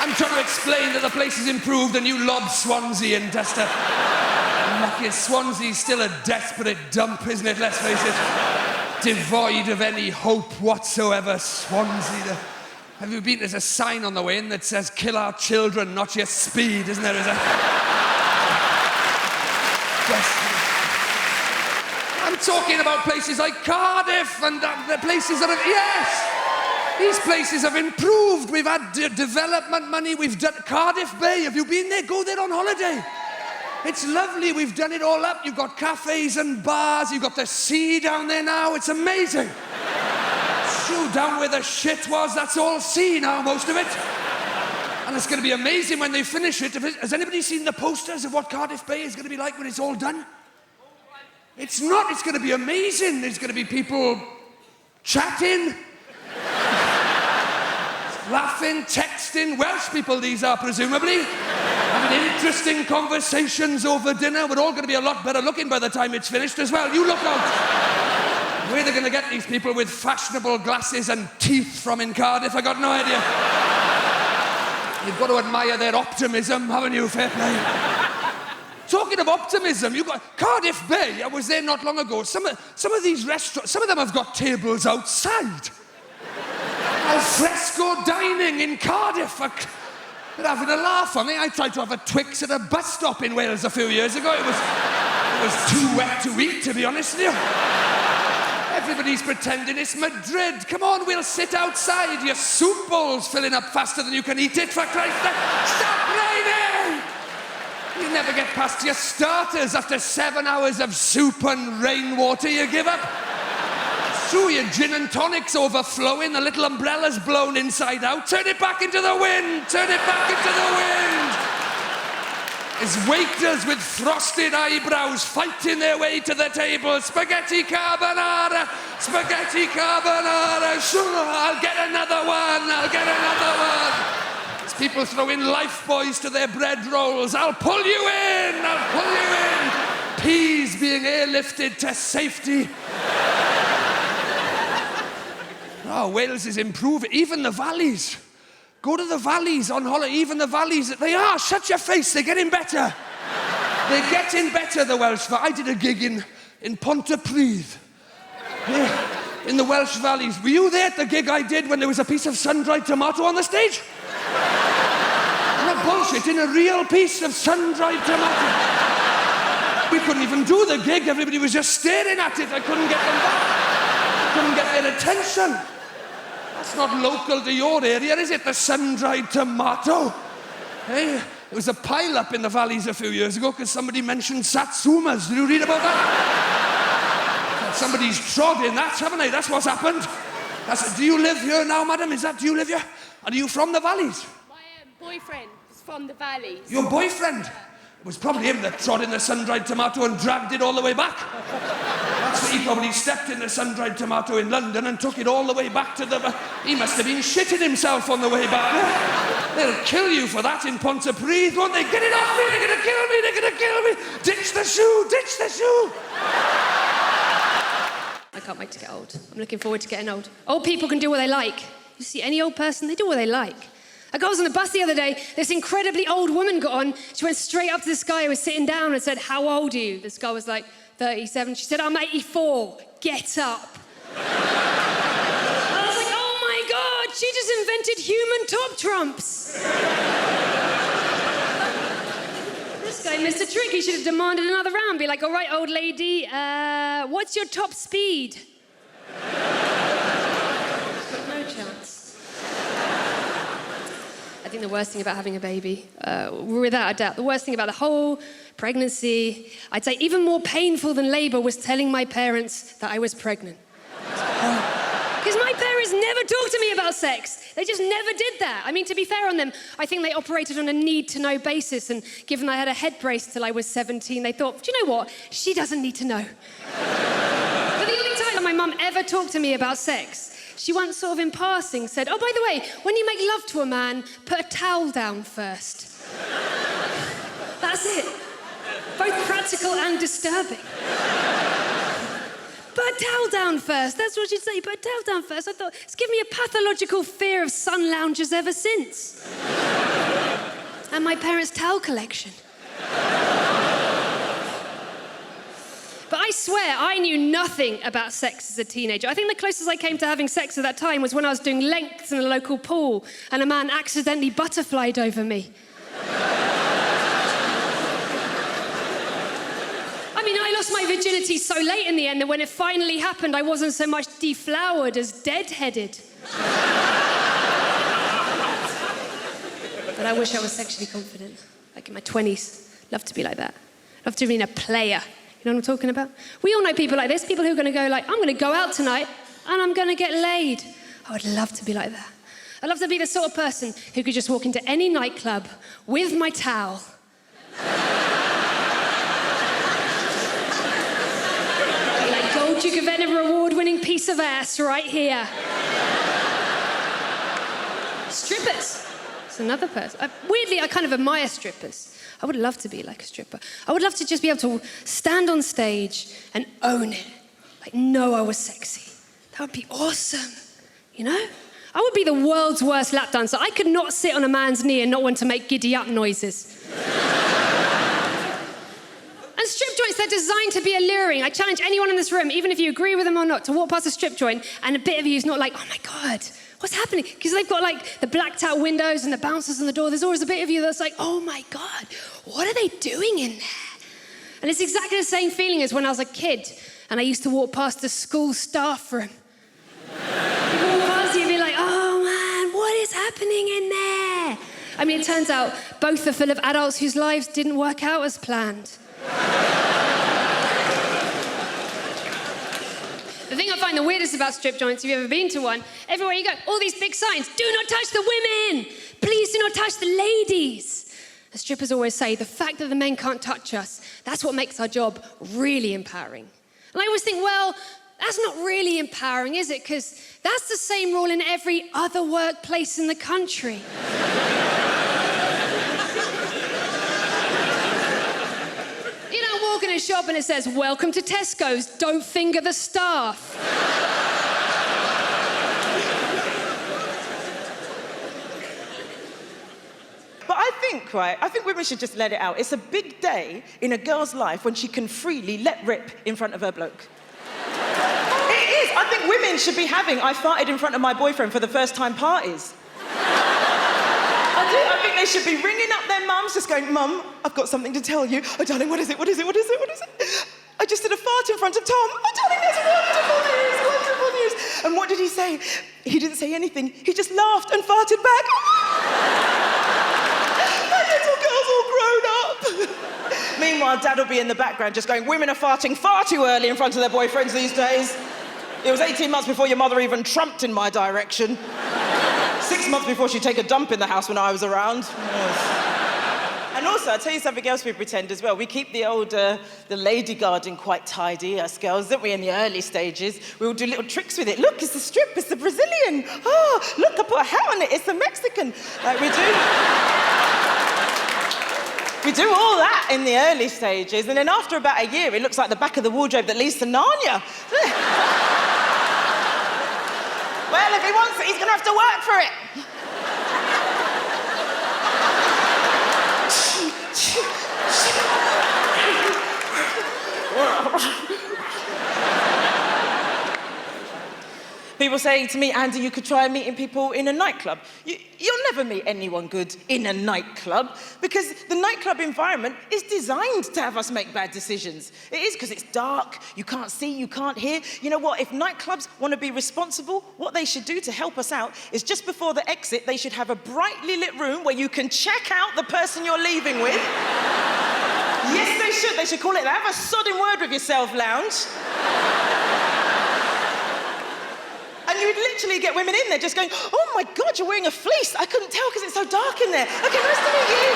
I'm trying to explain that the place has improved and you lob Swansea and just a... Lucky Swansea's still a desperate dump, isn't it? Let's face it. Devoid of any hope whatsoever, Swansea. Have you been? There's a sign on the way in that says, kill our children, not your speed, isn't there? Yes. I'm talking about places like Cardiff and the places that have... Yes! These places have improved. We've had development money. We've done... Cardiff Bay, have you been there? Go there on holiday. It's lovely. We've done it all up. You've got cafes and bars. You've got the sea down there now. It's amazing. Down where the shit was, that's all sea now, most of it. And it's going to be amazing when they finish it. Has anybody seen the posters of what Cardiff Bay is going to be like when it's all done? It's not. It's going to be amazing. There's going to be people chatting, laughing, texting. Welsh people, these are presumably. Having interesting conversations over dinner. We're all going to be a lot better looking by the time it's finished as well. You look out. Where they're going to get these people with fashionable glasses and teeth from in Cardiff, I got no idea. You've got to admire their optimism, haven't you? Fair play. Talking of optimism, you've got Cardiff Bay. I was there not long ago. Some of these restaurants, some of them have got tables outside. Al fresco dining in Cardiff. They're having a laugh on me. I tried to have a Twix at a bus stop in Wales a few years ago. It was too wet to eat, to be honest with you. Everybody's pretending it's Madrid. Come on, we'll sit outside. Your soup bowl's filling up faster than you can eat it, for Christ's sake. Stop raining! You never get past your starters after 7 hours of soup and rainwater. You give up. Through your gin and tonic's overflowing. The little umbrella's blown inside out. Turn it back into the wind. Turn it back into the wind. There's waiters with frosted eyebrows fighting their way to the table. Spaghetti carbonara, spaghetti carbonara. Sure, I'll get another one, I'll get another one. There's people throwing lifebuoys to their bread rolls. I'll pull you in, I'll pull you in. Peas being airlifted to safety. Oh, Wales is improving, even the valleys. Go to the valleys on holiday, even the valleys. They are, shut your face, they're getting better. They're getting better, the Welsh. I did a gig in Pontypridd, in the Welsh valleys. Were you there at the gig I did when there was a piece of sun-dried tomato on the stage? Not bullshit, in a real piece of sun-dried tomato. We couldn't even do the gig. Everybody was just staring at it. I couldn't get them back. Couldn't get their attention. That's not local to your area, is it? The sun-dried tomato. Hey, there was a pile-up in the valleys a few years ago because somebody mentioned satsumas. Did you read about that? Somebody's trod in that, haven't they? That's what's happened. Do you live here now, madam? Do you live here? Are you from the valleys? My boyfriend is from the valleys. Your boyfriend? It was probably him that trod in the sun-dried tomato and dragged it all the way back. That's what he probably stepped in the sun-dried tomato in London and took it all the way back to the... He must have been shitting himself on the way back. They'll kill you for that in Pontypridd, won't they? Get it off me, they're gonna kill me, they're gonna kill me. Ditch the shoe, ditch the shoe. I can't wait to get old. I'm looking forward to getting old. Old people can do what they like. You see any old person, they do what they like. I was on the bus the other day, this incredibly old woman got on, she went straight up to this guy who was sitting down and said, "How old are you?" This guy was like, 37. She said, "I'm 84, get up." I was like, oh my God, she just invented human top trumps. This guy missed a trick, he should have demanded another round, be like, "All right, old lady, what's your top speed?" No chance. I think the worst thing about having a baby, without a doubt, the worst thing about the whole pregnancy, I'd say even more painful than labour, was telling my parents that I was pregnant. Because my parents never talked to me about sex. They just never did that. I mean, to be fair on them, I think they operated on a need-to-know basis, and given I had a head brace till I was 17, they thought, do you know what? She doesn't need to know. But the only time that my mum ever talked to me about sex, she once sort of in passing said, "Oh, by the way, when you make love to a man, put a towel down first." That's it. Both practical and disturbing. Put a towel down first. That's what she'd say. Put a towel down first. I thought, it's given me a pathological fear of sun loungers ever since. And my parents' towel collection. But I swear, I knew nothing about sex as a teenager. I think the closest I came to having sex at that time was when I was doing lengths in a local pool and a man accidentally butterflied over me. I mean, I lost my virginity so late in the end that when it finally happened, I wasn't so much deflowered as deadheaded. But I wish I was sexually confident, like in my 20s. Love to be like that. Love to be a player. You know what I'm talking about? We all know people like this, people who are going to go like, I'm going to go out tonight and I'm going to get laid. I would love to be like that. I'd love to be the sort of person who could just walk into any nightclub with my towel. Like Gold Duke of Edinburgh award-winning piece of ass right here. Strippers. It's another person. Weirdly, I kind of admire strippers. I would love to be like a stripper. I would love to just be able to stand on stage and own it. Like, know I was sexy. That would be awesome, you know? I would be the world's worst lap dancer. I could not sit on a man's knee and not want to make giddy-up noises. And strip joints, they're designed to be alluring. I challenge anyone in this room, even if you agree with them or not, to walk past a strip joint and a bit of you is not like, oh my God, what's happening? Because they've got like the blacked out windows and the bouncers on the door. There's always a bit of you that's like, oh my God, what are they doing in there? And it's exactly the same feeling as when I was a kid and I used to walk past the school staff room. You walk past, you'd be like, oh man, what is happening in there? I mean, it turns out both are full of adults whose lives didn't work out as planned. The thing I find the weirdest about strip joints, if you've ever been to one, everywhere you go, all these big signs, do not touch the women! Please do not touch the ladies! The strippers always say, the fact that the men can't touch us, that's what makes our job really empowering. And I always think, well, that's not really empowering, is it? Because that's the same rule in every other workplace in the country. You don't walk in a shop and it says, welcome to Tesco's, don't finger the staff. But I think women should just let it out. It's a big day in a girl's life when she can freely let rip in front of her bloke. It is. I think women should be having I farted in front of my boyfriend for the first time parties. I I think they should be ringing up their mums, just going, Mum, I've got something to tell you. Oh, darling, what is it? What is it? What is it? What is it? I just did a fart in front of Tom. Oh, darling, that's wonderful news, wonderful news. And what did he say? He didn't say anything. He just laughed and farted back. My little girl's all grown up. Meanwhile, Dad will be in the background just going, women are farting far too early in front of their boyfriends these days. It was 18 months before your mother even trumped in my direction. 6 months before she'd take a dump in the house when I was around. Yes. And also, I'll tell you something else we pretend as well. We keep the lady garden quite tidy, us girls, don't we, in the early stages? We'll do little tricks with it. Look, it's the strip, it's the Brazilian. Oh, look, I put a hat on it, it's the Mexican. Like, we do all that in the early stages, and then after about a year, it looks like the back of the wardrobe that leads to Narnia. Well, if he wants it, he's gonna have to work for it. People saying to me, Andi, you could try meeting people in a nightclub. You'll never meet anyone good in a nightclub because the nightclub environment is designed to have us make bad decisions. It is because it's dark, you can't see, you can't hear. You know what, if nightclubs want to be responsible, what they should do to help us out is just before the exit, they should have a brightly lit room where you can check out the person you're leaving with. Yes, they should. They should call it the Have a Sodding Word with Yourself lounge. And you would literally get women in there just going, oh my God, you're wearing a fleece. I couldn't tell because it's so dark in there. Okay, nice to meet you.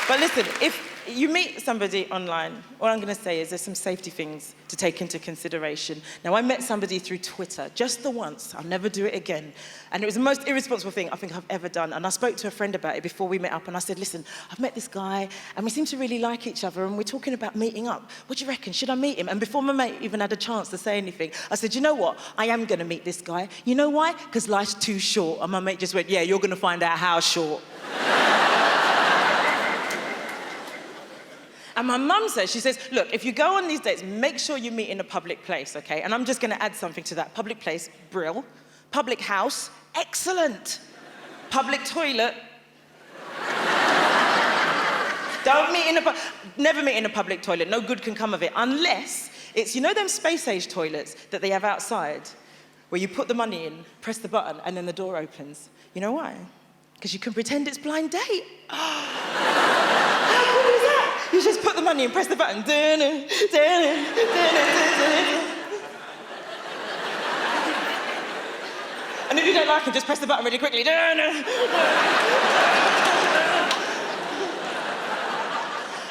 But listen, if you meet somebody online, all I'm going to say is there's some safety things to take into consideration. Now, I met somebody through Twitter, just the once. I'll never do it again. And it was the most irresponsible thing I think I've ever done. And I spoke to a friend about it before we met up, and I said, listen, I've met this guy, and we seem to really like each other, and we're talking about meeting up. What do you reckon? Should I meet him? And before my mate even had a chance to say anything, I said, you know what? I am going to meet this guy. You know why? Because life's too short. And my mate just went, yeah, you're going to find out how short. And my mum says, she says, look, if you go on these dates, make sure you meet in a public place, okay? And I'm just going to add something to that. Public place, brill. Public house, excellent. Public toilet. Never meet in a public toilet. No good can come of it. Unless it's, you know them space-age toilets that they have outside, where you put the money in, press the button, and then the door opens. You know why? Because you can pretend it's blind date. How cool is that? You just put the money in, press the button. And if you don't like it, just press the button really quickly.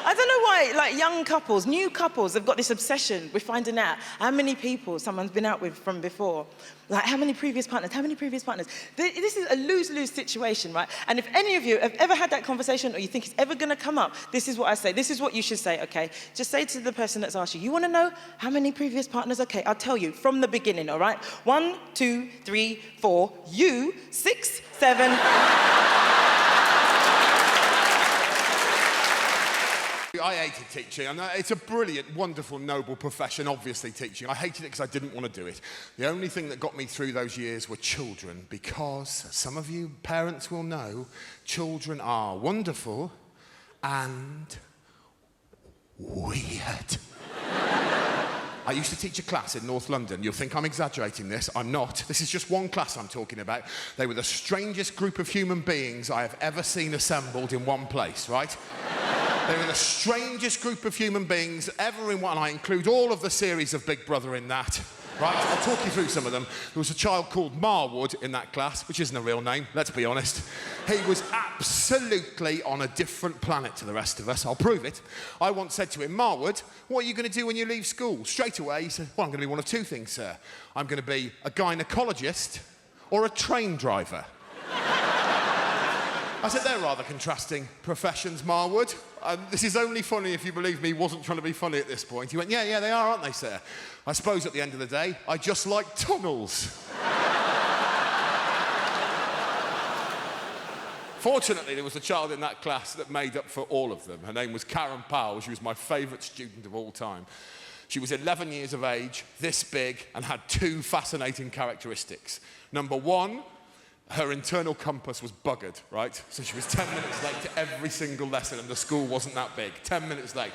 I don't know why, like, young couples, new couples have got this obsession with finding out how many people someone's been out with from before. Like, how many previous partners? This is a lose-lose situation, right? And if any of you have ever had that conversation or you think it's ever going to come up, this is what I say. This is what you should say, okay? Just say to the person that's asked you want to know how many previous partners? Okay, I'll tell you from the beginning, all right? 1, 2, 3, 4, you, 6, 7... I hated teaching, and it's a brilliant, wonderful, noble profession, obviously, teaching. I hated it because I didn't want to do it. The only thing that got me through those years were children, because some of you parents will know, children are wonderful and weird. I used to teach a class in North London. You'll think I'm exaggerating this. I'm not. This is just one class I'm talking about. They were the strangest group of human beings I have ever seen assembled in one place, right? They were the strangest group of human beings ever in one. I include all of the series of Big Brother in that. Right, I'll talk you through some of them. There was a child called Marwood in that class, which isn't a real name, let's be honest. He was absolutely on a different planet to the rest of us. I'll prove it. I once said to him, Marwood, what are you going to do when you leave school? Straight away, he said, well, I'm going to be one of two things, sir. I'm going to be a gynecologist or a train driver. I said, they're rather contrasting professions, Marwood. This is only funny if you believe me, he wasn't trying to be funny at this point. He went, yeah, they are, aren't they, sir? I suppose at the end of the day, I just like tunnels. Fortunately, there was a child in that class that made up for all of them. Her name was Karen Powell. She was my favourite student of all time. She was 11 years of age, this big, and had 2 fascinating characteristics. Number 1, her internal compass was buggered, right? So she was 10 minutes late to every single lesson, and the school wasn't that big. 10 minutes late.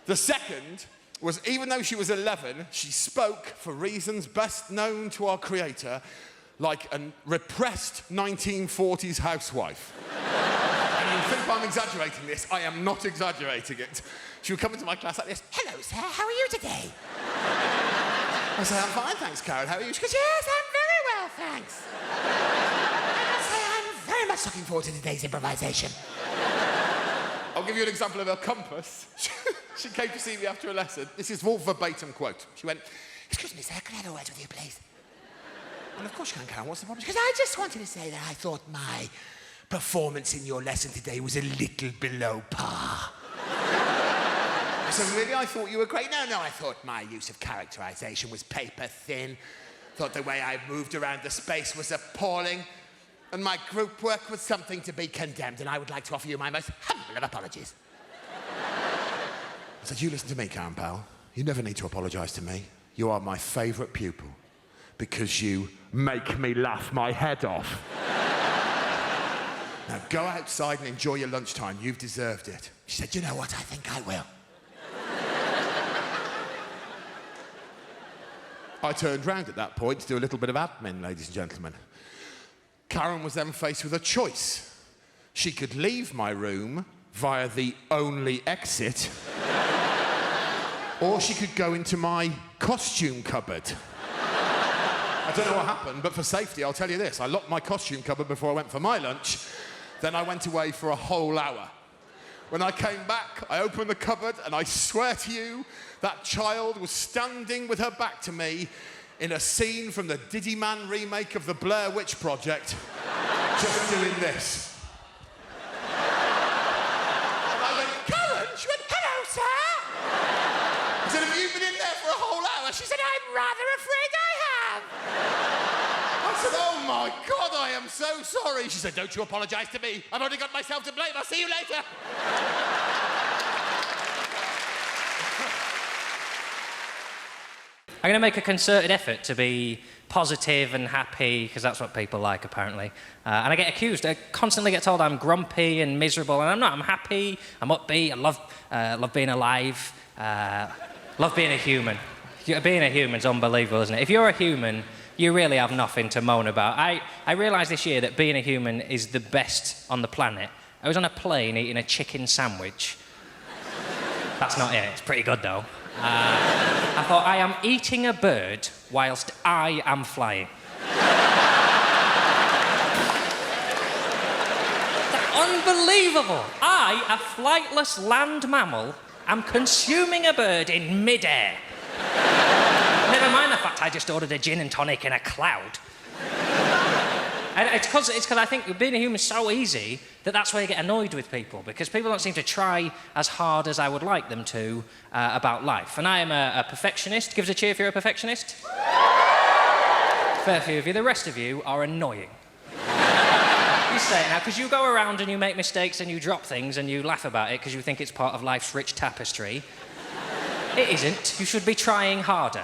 The second was, even though she was 11, she spoke, for reasons best known to our creator, like a repressed 1940s housewife. And you think I'm exaggerating this, I am not exaggerating it. She would come into my class like this, "Hello, sir, how are you today?" I say, "I'm fine, thanks, Karen, how are you?" She goes, "Yes, I'm very well, thanks." I say, "I'm very much looking forward to today's improvisation." I'll give you an example of her compass. She came to see me after a lesson. This is all verbatim quote. She went, "Excuse me, sir, can I have a word with you, please?" And of course you can, Karen. What's the problem? She goes, "I just wanted to say that I thought my performance in your lesson today was a little below par." I said, "Really? I thought you were great." No, I thought my use of characterization was paper thin. Thought the way I moved around the space was appalling. And my group work was something to be condemned, and I would like to offer you my most humble of apologies. I said, "You listen to me, Karen pal. You never need to apologise to me. You are my favourite pupil because you make me laugh my head off." "Now go outside and enjoy your lunchtime. You've deserved it." She said, "You know what? I think I will." I turned round at that point to do a little bit of admin, ladies and gentlemen. Karen was then faced with a choice. She could leave my room via the only exit, or she could go into my costume cupboard. I don't know what happened, but for safety, I'll tell you this. I locked my costume cupboard before I went for my lunch, then I went away for a whole hour. When I came back, I opened the cupboard, and I swear to you, that child was standing with her back to me in a scene from the Diddy Man remake of the Blair Witch Project, just doing this. And I went, "Karen?" She went, "Hello, sir." I said, "Have you been in there for a whole hour?" She said, "I'm rather afraid I have." I said, "Oh my God, I am so sorry." She said, "Don't you apologise to me. I've only got myself to blame. I'll see you later." I'm going to make a concerted effort to be positive and happy, because that's what people like, apparently. And I get accused. I constantly get told I'm grumpy and miserable, and I'm not. I'm happy, I'm upbeat, I love being alive, love being a human. Being a human's unbelievable, isn't it? If you're a human, you really have nothing to moan about. I realised this year that being a human is the best on the planet. I was on a plane eating a chicken sandwich. That's not it. It's pretty good, though. I thought, I am eating a bird whilst I am flying. Unbelievable! I, a flightless land mammal, am consuming a bird in mid-air. Never mind the fact I just ordered a gin and tonic in a cloud. And it's because I think being a human is so easy that that's why I get annoyed with people, because people don't seem to try as hard as I would like them to about life. And I am a perfectionist. Give us a cheer if you're a perfectionist. Fair few of you. The rest of you are annoying. You say it now, because you go around and you make mistakes and you drop things and you laugh about it because you think it's part of life's rich tapestry. It isn't. You should be trying harder.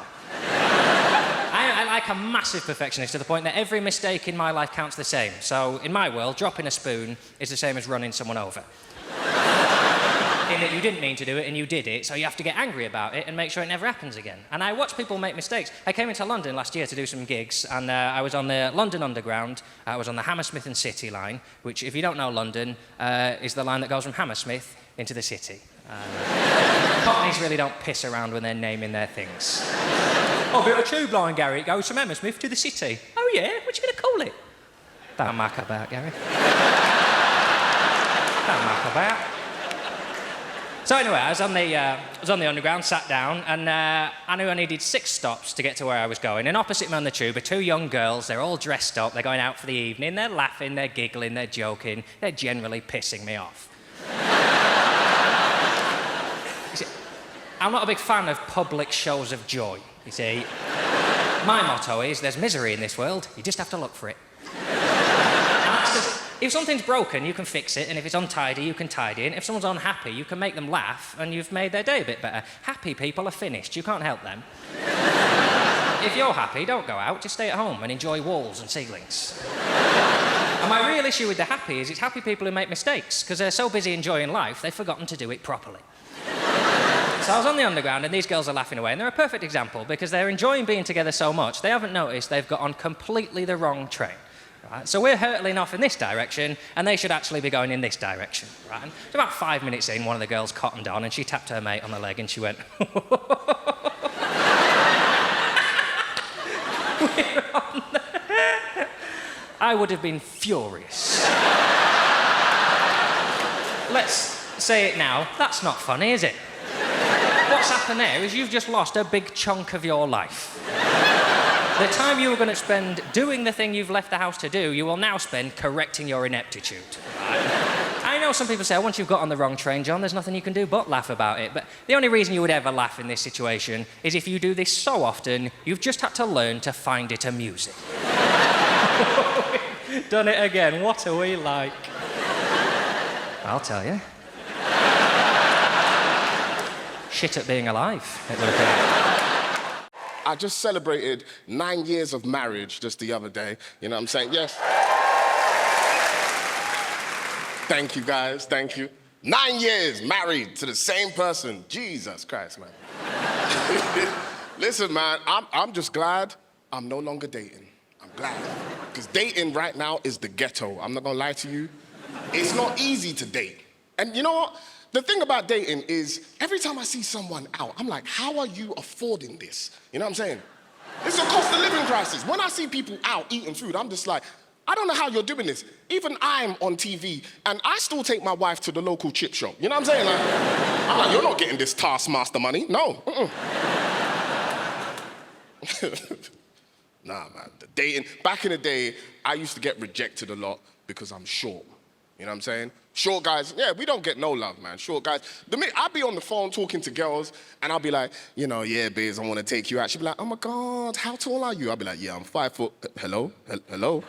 I like a massive perfectionist to the point that every mistake in my life counts the same. So, in my world, dropping a spoon is the same as running someone over. In that you didn't mean to do it and you did it, so you have to get angry about it and make sure it never happens again. And I watch people make mistakes. I came into London last year to do some gigs, and I was on the London Underground. I was on the Hammersmith and City line, which, if you don't know London, is the line that goes from Hammersmith into the city. Cockneys really don't piss around when they're naming their things. Oh, a bit of a tube line, Gary. It goes from Hammersmith to the city. Oh, yeah? What you going to call it? Don't muck about, Gary. Don't muck about. So anyway, I was on the Underground, sat down, and I knew I needed 6 stops to get to where I was going. And opposite me on the tube are 2 young girls. They're all dressed up. They're going out for the evening. They're laughing, they're giggling, they're joking. They're generally pissing me off. You see, I'm not a big fan of public shows of joy, you see. My motto is, there's misery in this world. You just have to look for it. If something's broken, you can fix it, and if it's untidy, you can tidy it. And if someone's unhappy, you can make them laugh, and you've made their day a bit better. Happy people are finished. You can't help them. If you're happy, don't go out. Just stay at home and enjoy walls and ceilings. And my real issue with the happy is it's happy people who make mistakes, because they're so busy enjoying life, they've forgotten to do it properly. So I was on the underground, and these girls are laughing away, and they're a perfect example, because they're enjoying being together so much, they haven't noticed they've got on completely the wrong train. Right? So we're hurtling off in this direction, and they should actually be going in this direction. Right? And about 5 minutes in, one of the girls cottoned on, and she tapped her mate on the leg, and she went... We're on there. I would have been furious. Let's say it now. That's not funny, is it? What's happened there is you've just lost a big chunk of your life. The time you were going to spend doing the thing you've left the house to do, you will now spend correcting your ineptitude. Right? I know some people say, once you've got on the wrong train, John, there's nothing you can do but laugh about it. But the only reason you would ever laugh in this situation is if you do this so often, you've just had to learn to find it amusing. Done it again. What are we like? I'll tell you. Shit at being alive, it would appear. I just celebrated 9 years of marriage just the other day. You know what I'm saying? Yes. Thank you, guys. Thank you. 9 years married to the same person. Jesus Christ, man. Listen, man, I'm just glad I'm no longer dating. I'm glad. Because dating right now is the ghetto. I'm not gonna lie to you. It's not easy to date. And you know what? The thing about dating is, every time I see someone out, I'm like, how are you affording this? You know what I'm saying? It's a cost of living crisis. When I see people out eating food, I'm just like, I don't know how you're doing this. Even I'm on TV, and I still take my wife to the local chip shop. You know what I'm saying? Like, I'm like, you're not getting this Taskmaster money. No. Nah, man. The dating, back in the day, I used to get rejected a lot because I'm short. You know what I'm saying? Short guys, yeah, we don't get no love, man. Short guys. I'd be on the phone talking to girls, and I'll be like, you know, yeah, biz, I want to take you out. She'd be like, oh my God, how tall are you? I'll be like, yeah, I'm 5 foot. Hello? Hello?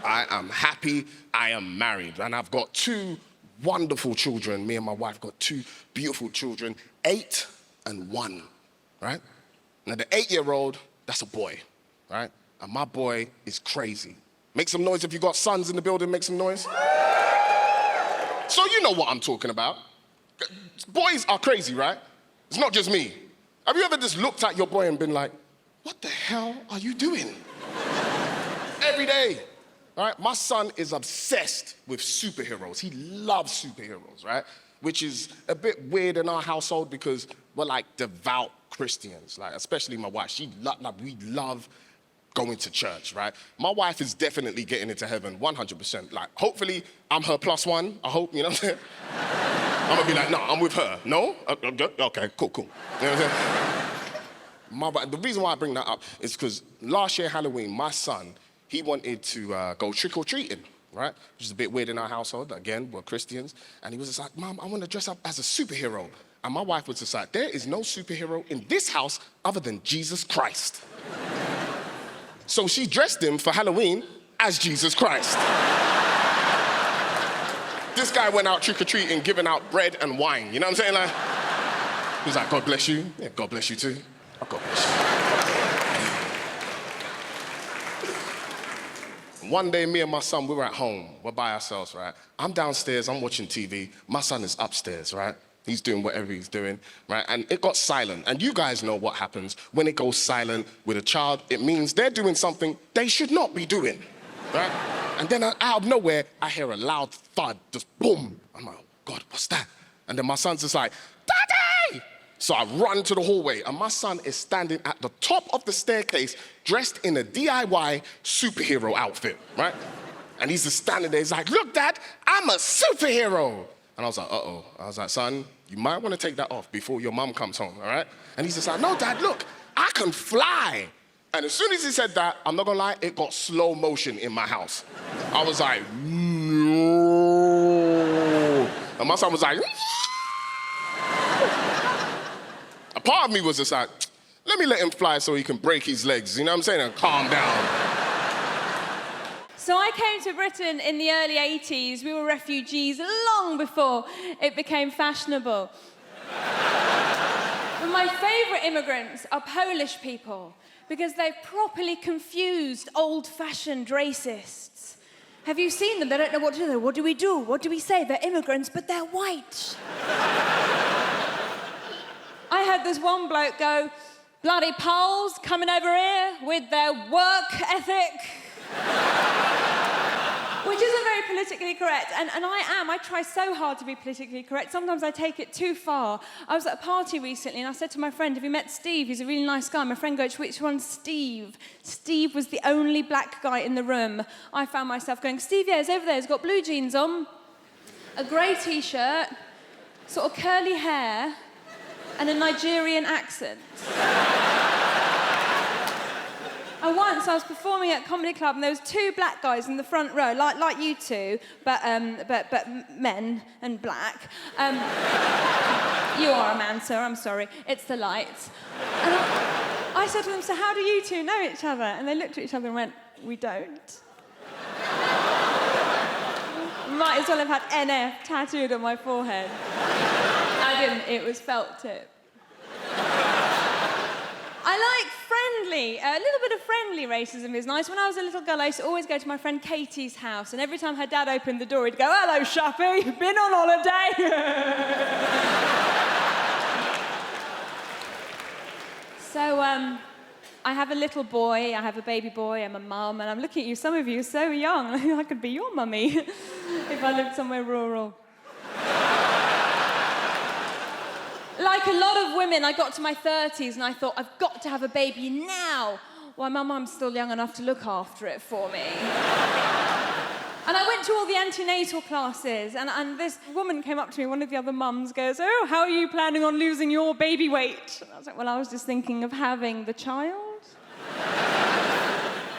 I am happy. I am married, and I've got 2 wonderful children. Me and my wife got 2 beautiful children, 8 and 1, right? Now, the 8-year-old, that's a boy, right? And my boy is crazy. Make some noise if you got sons in the building, make some noise. So you know what I'm talking about. Boys are crazy, right? It's not just me. Have you ever just looked at your boy and been like, what the hell are you doing? Every day, right? My son is obsessed with superheroes. He loves superheroes, right? Which is a bit weird in our household because we're like devout Christians, like especially my wife. We love going to church, right? My wife is definitely getting into heaven, 100%. Like, hopefully, I'm her +1. I hope, you know what I'm saying? I'm gonna be like, no, I'm with her. No? Okay, cool. You know what I'm saying? The reason why I bring that up is because last year, Halloween, my son, he wanted to go trick-or-treating, right? Which is a bit weird in our household. Again, we're Christians. And he was just like, Mom, I want to dress up as a superhero. And my wife was just like, there is no superhero in this house other than Jesus Christ. So she dressed him for Halloween as Jesus Christ. This guy went out trick-or-treating, giving out bread and wine. You know what I'm saying? Like, he was like, God bless you. Yeah, God bless you too. Oh, God bless you. One day, me and my son, we were at home. We're by ourselves, right? I'm downstairs, I'm watching TV. My son is upstairs, right? He's doing whatever he's doing, right? And it got silent. And you guys know what happens when it goes silent with a child. It means they're doing something they should not be doing, right? And then out of nowhere, I hear a loud thud, just boom. I'm like, oh God, what's that? And then my son's just like, Daddy! So I run to the hallway, and my son is standing at the top of the staircase, dressed in a DIY superhero outfit, right? And he's just standing there, he's like, look, Dad, I'm a superhero. And I was like, uh-oh. I was like, son, you might want to take that off before your mum comes home, all right? And he's just like, no, Dad, look, I can fly. And as soon as he said that, I'm not gonna lie, it got slow motion in my house. I was like, no. And my son was like, a part of me was just like, let me let him fly so he can break his legs, you know what I'm saying, and calm down. So I came to Britain in the early 80s. We were refugees long before it became fashionable. But my favourite immigrants are Polish people because they've properly confused old-fashioned racists. Have you seen them? They don't know what to do. What do we do? What do we say? They're immigrants, but they're white. I had this one bloke go, bloody Poles coming over here with their work ethic. Which isn't very politically correct, and I try so hard to be politically correct. Sometimes I take it too far. I was at a party recently and I said to my friend, have you met Steve? He's a really nice guy. My friend goes, which one's Steve? Steve was the only black guy in the room. I found myself going, Steve, yeah, he's over there. He's got blue jeans on, a grey T-shirt, sort of curly hair, and a Nigerian accent. And once I was performing at a comedy club and there was two black guys in the front row, like you two, but men and black. You are a man, sir, I'm sorry. It's the lights. And I said to them, so how do you two know each other? And they looked at each other and went, we don't. Might as well have had NF tattooed on my forehead. I didn't, it was felt tip. I like friendly, a little bit of friendly racism is nice. When I was a little girl, I used to always go to my friend Katie's house, and every time her dad opened the door, he'd go, hello, Shappi, been on holiday? So, I have a little boy, I have a baby boy, I'm a mum, and I'm looking at you, some of you are so young, I could be your mummy if I lived somewhere rural. Like a lot of women, I got to my 30s and I thought, I've got to have a baby now. Why, my mum's still young enough to look after it for me. And I went to all the antenatal classes, and this woman came up to me, one of the other mums goes, oh, how are you planning on losing your baby weight? And I was like, well, I was just thinking of having the child.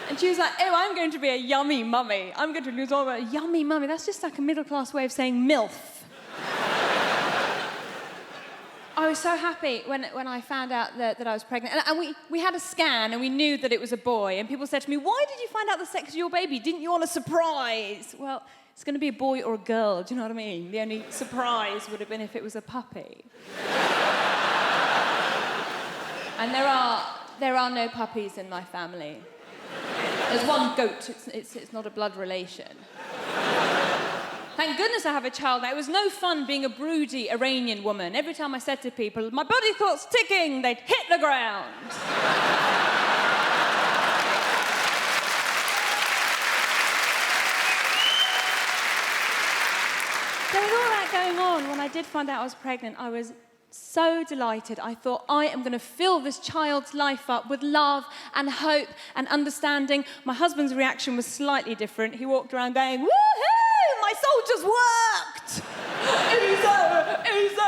And she was like, oh, I'm going to be a yummy mummy. I'm going to lose all my yummy mummy. That's just like a middle-class way of saying MILF. I was so happy when I found out that I was pregnant. And we had a scan and we knew that it was a boy. And people said to me, why did you find out the sex of your baby? Didn't you want a surprise? Well, it's going to be a boy or a girl, do you know what I mean? The only surprise would have been if it was a puppy. And there are no puppies in my family. There's one goat, it's not a blood relation. Thank goodness I have a child now. It was no fun being a broody Iranian woman. Every time I said to people, my body clock's ticking, they'd hit the ground. So with all that going on, when I did find out I was pregnant, I was so delighted. I thought, I am going to fill this child's life up with love and hope and understanding. My husband's reaction was slightly different. He walked around going, woohoo! My soldiers worked! Easy!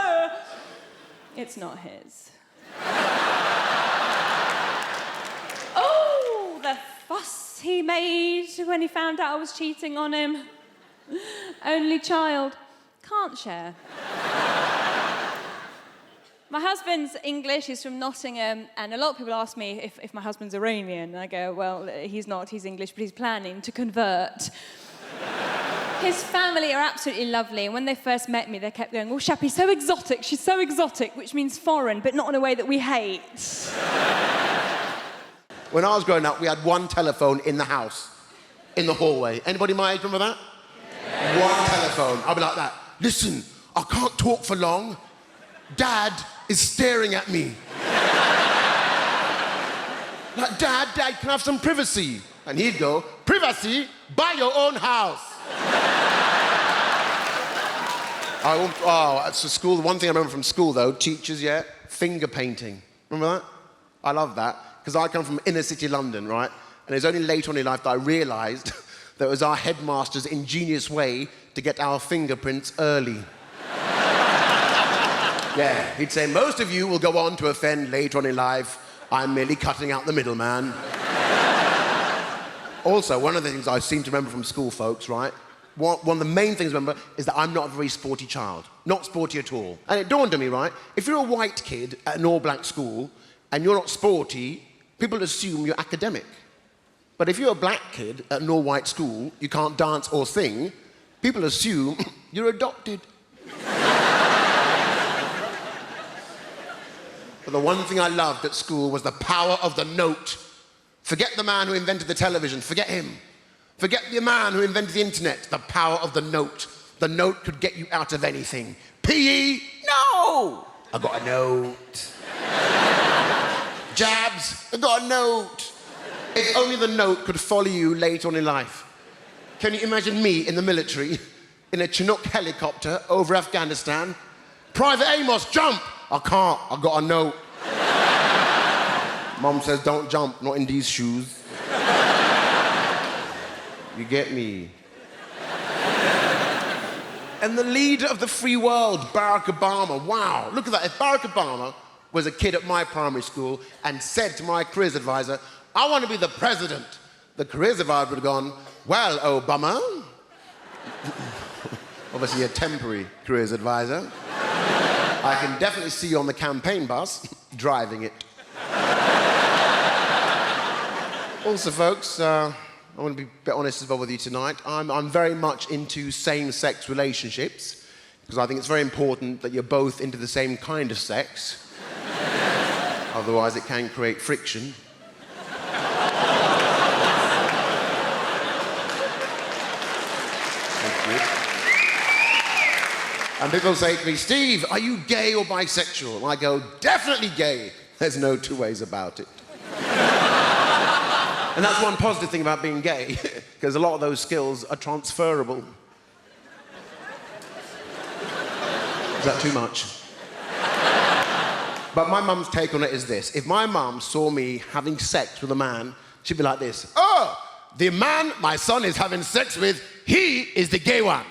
It's not his. Oh, the fuss he made when he found out I was cheating on him. Only child. Can't share. My husband's English, he's from Nottingham, and a lot of people ask me if my husband's Iranian. And I go, well, he's not, he's English, but he's planning to convert. His family are absolutely lovely, and when they first met me, they kept going, oh, Shappi's so exotic, she's so exotic, which means foreign, but not in a way that we hate. When I was growing up, we had one telephone in the house, in the hallway. Anybody my age remember that? Yeah. One telephone. I'd be like that. Listen, I can't talk for long. Dad is staring at me. Like, Dad, can I have some privacy? And he'd go, privacy? Buy your own house. At school, the one thing I remember from school, though, teachers, yeah, finger painting. Remember that? I love that, because I come from inner city London, right? And it was only later on in life that I realised that it was our headmaster's ingenious way to get our fingerprints early. Yeah, he'd say, most of you will go on to offend later on in life. I'm merely cutting out the middleman. Also, one of the things I seem to remember from school, folks, right? One of the main things I remember is that I'm not a very sporty child. Not sporty at all. And it dawned on me, right? If you're a white kid at an all-black school and you're not sporty, people assume you're academic. But if you're a black kid at an all-white school, you can't dance or sing, people assume you're adopted. But the one thing I loved at school was the power of the note. Forget the man who invented the television, forget him. Forget the man who invented the internet, the power of the note. The note could get you out of anything. PE, no! I got a note. Jabs, I got a note. If only the note could follow you later on in life. Can you imagine me in the military, in a Chinook helicopter over Afghanistan? Private Amos, jump! I can't, I got a note. Mom says, don't jump, not in these shoes. You get me? And the leader of the free world, Barack Obama, wow, look at that. If Barack Obama was a kid at my primary school and said to my careers advisor, I want to be the president, the careers advisor would have gone, well, Obama, obviously a temporary careers advisor, I can definitely see you on the campaign bus, driving it. Also, folks, I want to be a bit honest as well with you tonight. I'm very much into same-sex relationships because I think it's very important that you're both into the same kind of sex. Otherwise, it can create friction. And people say to me, Steve, are you gay or bisexual? And I go, definitely gay. There's no two ways about it. And that's one positive thing about being gay, because a lot of those skills are transferable. Is that too much? But my mum's take on it is this. If my mum saw me having sex with a man, she'd be like this, oh, the man my son is having sex with, he is the gay one.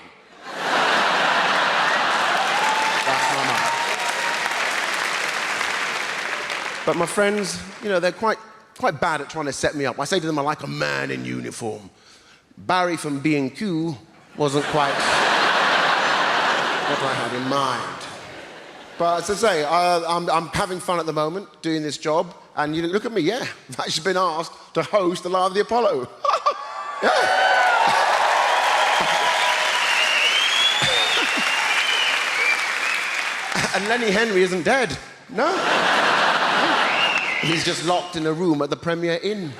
That's my mum. But my friends, you know, they're quite bad at trying to set me up. I say to them, I like a man in uniform. Barry from B&Q wasn't quite what I had in mind. But as I say, I'm having fun at the moment doing this job, and you look at me, yeah, I've actually been asked to host the Live of the Apollo. Yeah. And Lenny Henry isn't dead, no. He's just locked in a room at the Premier Inn.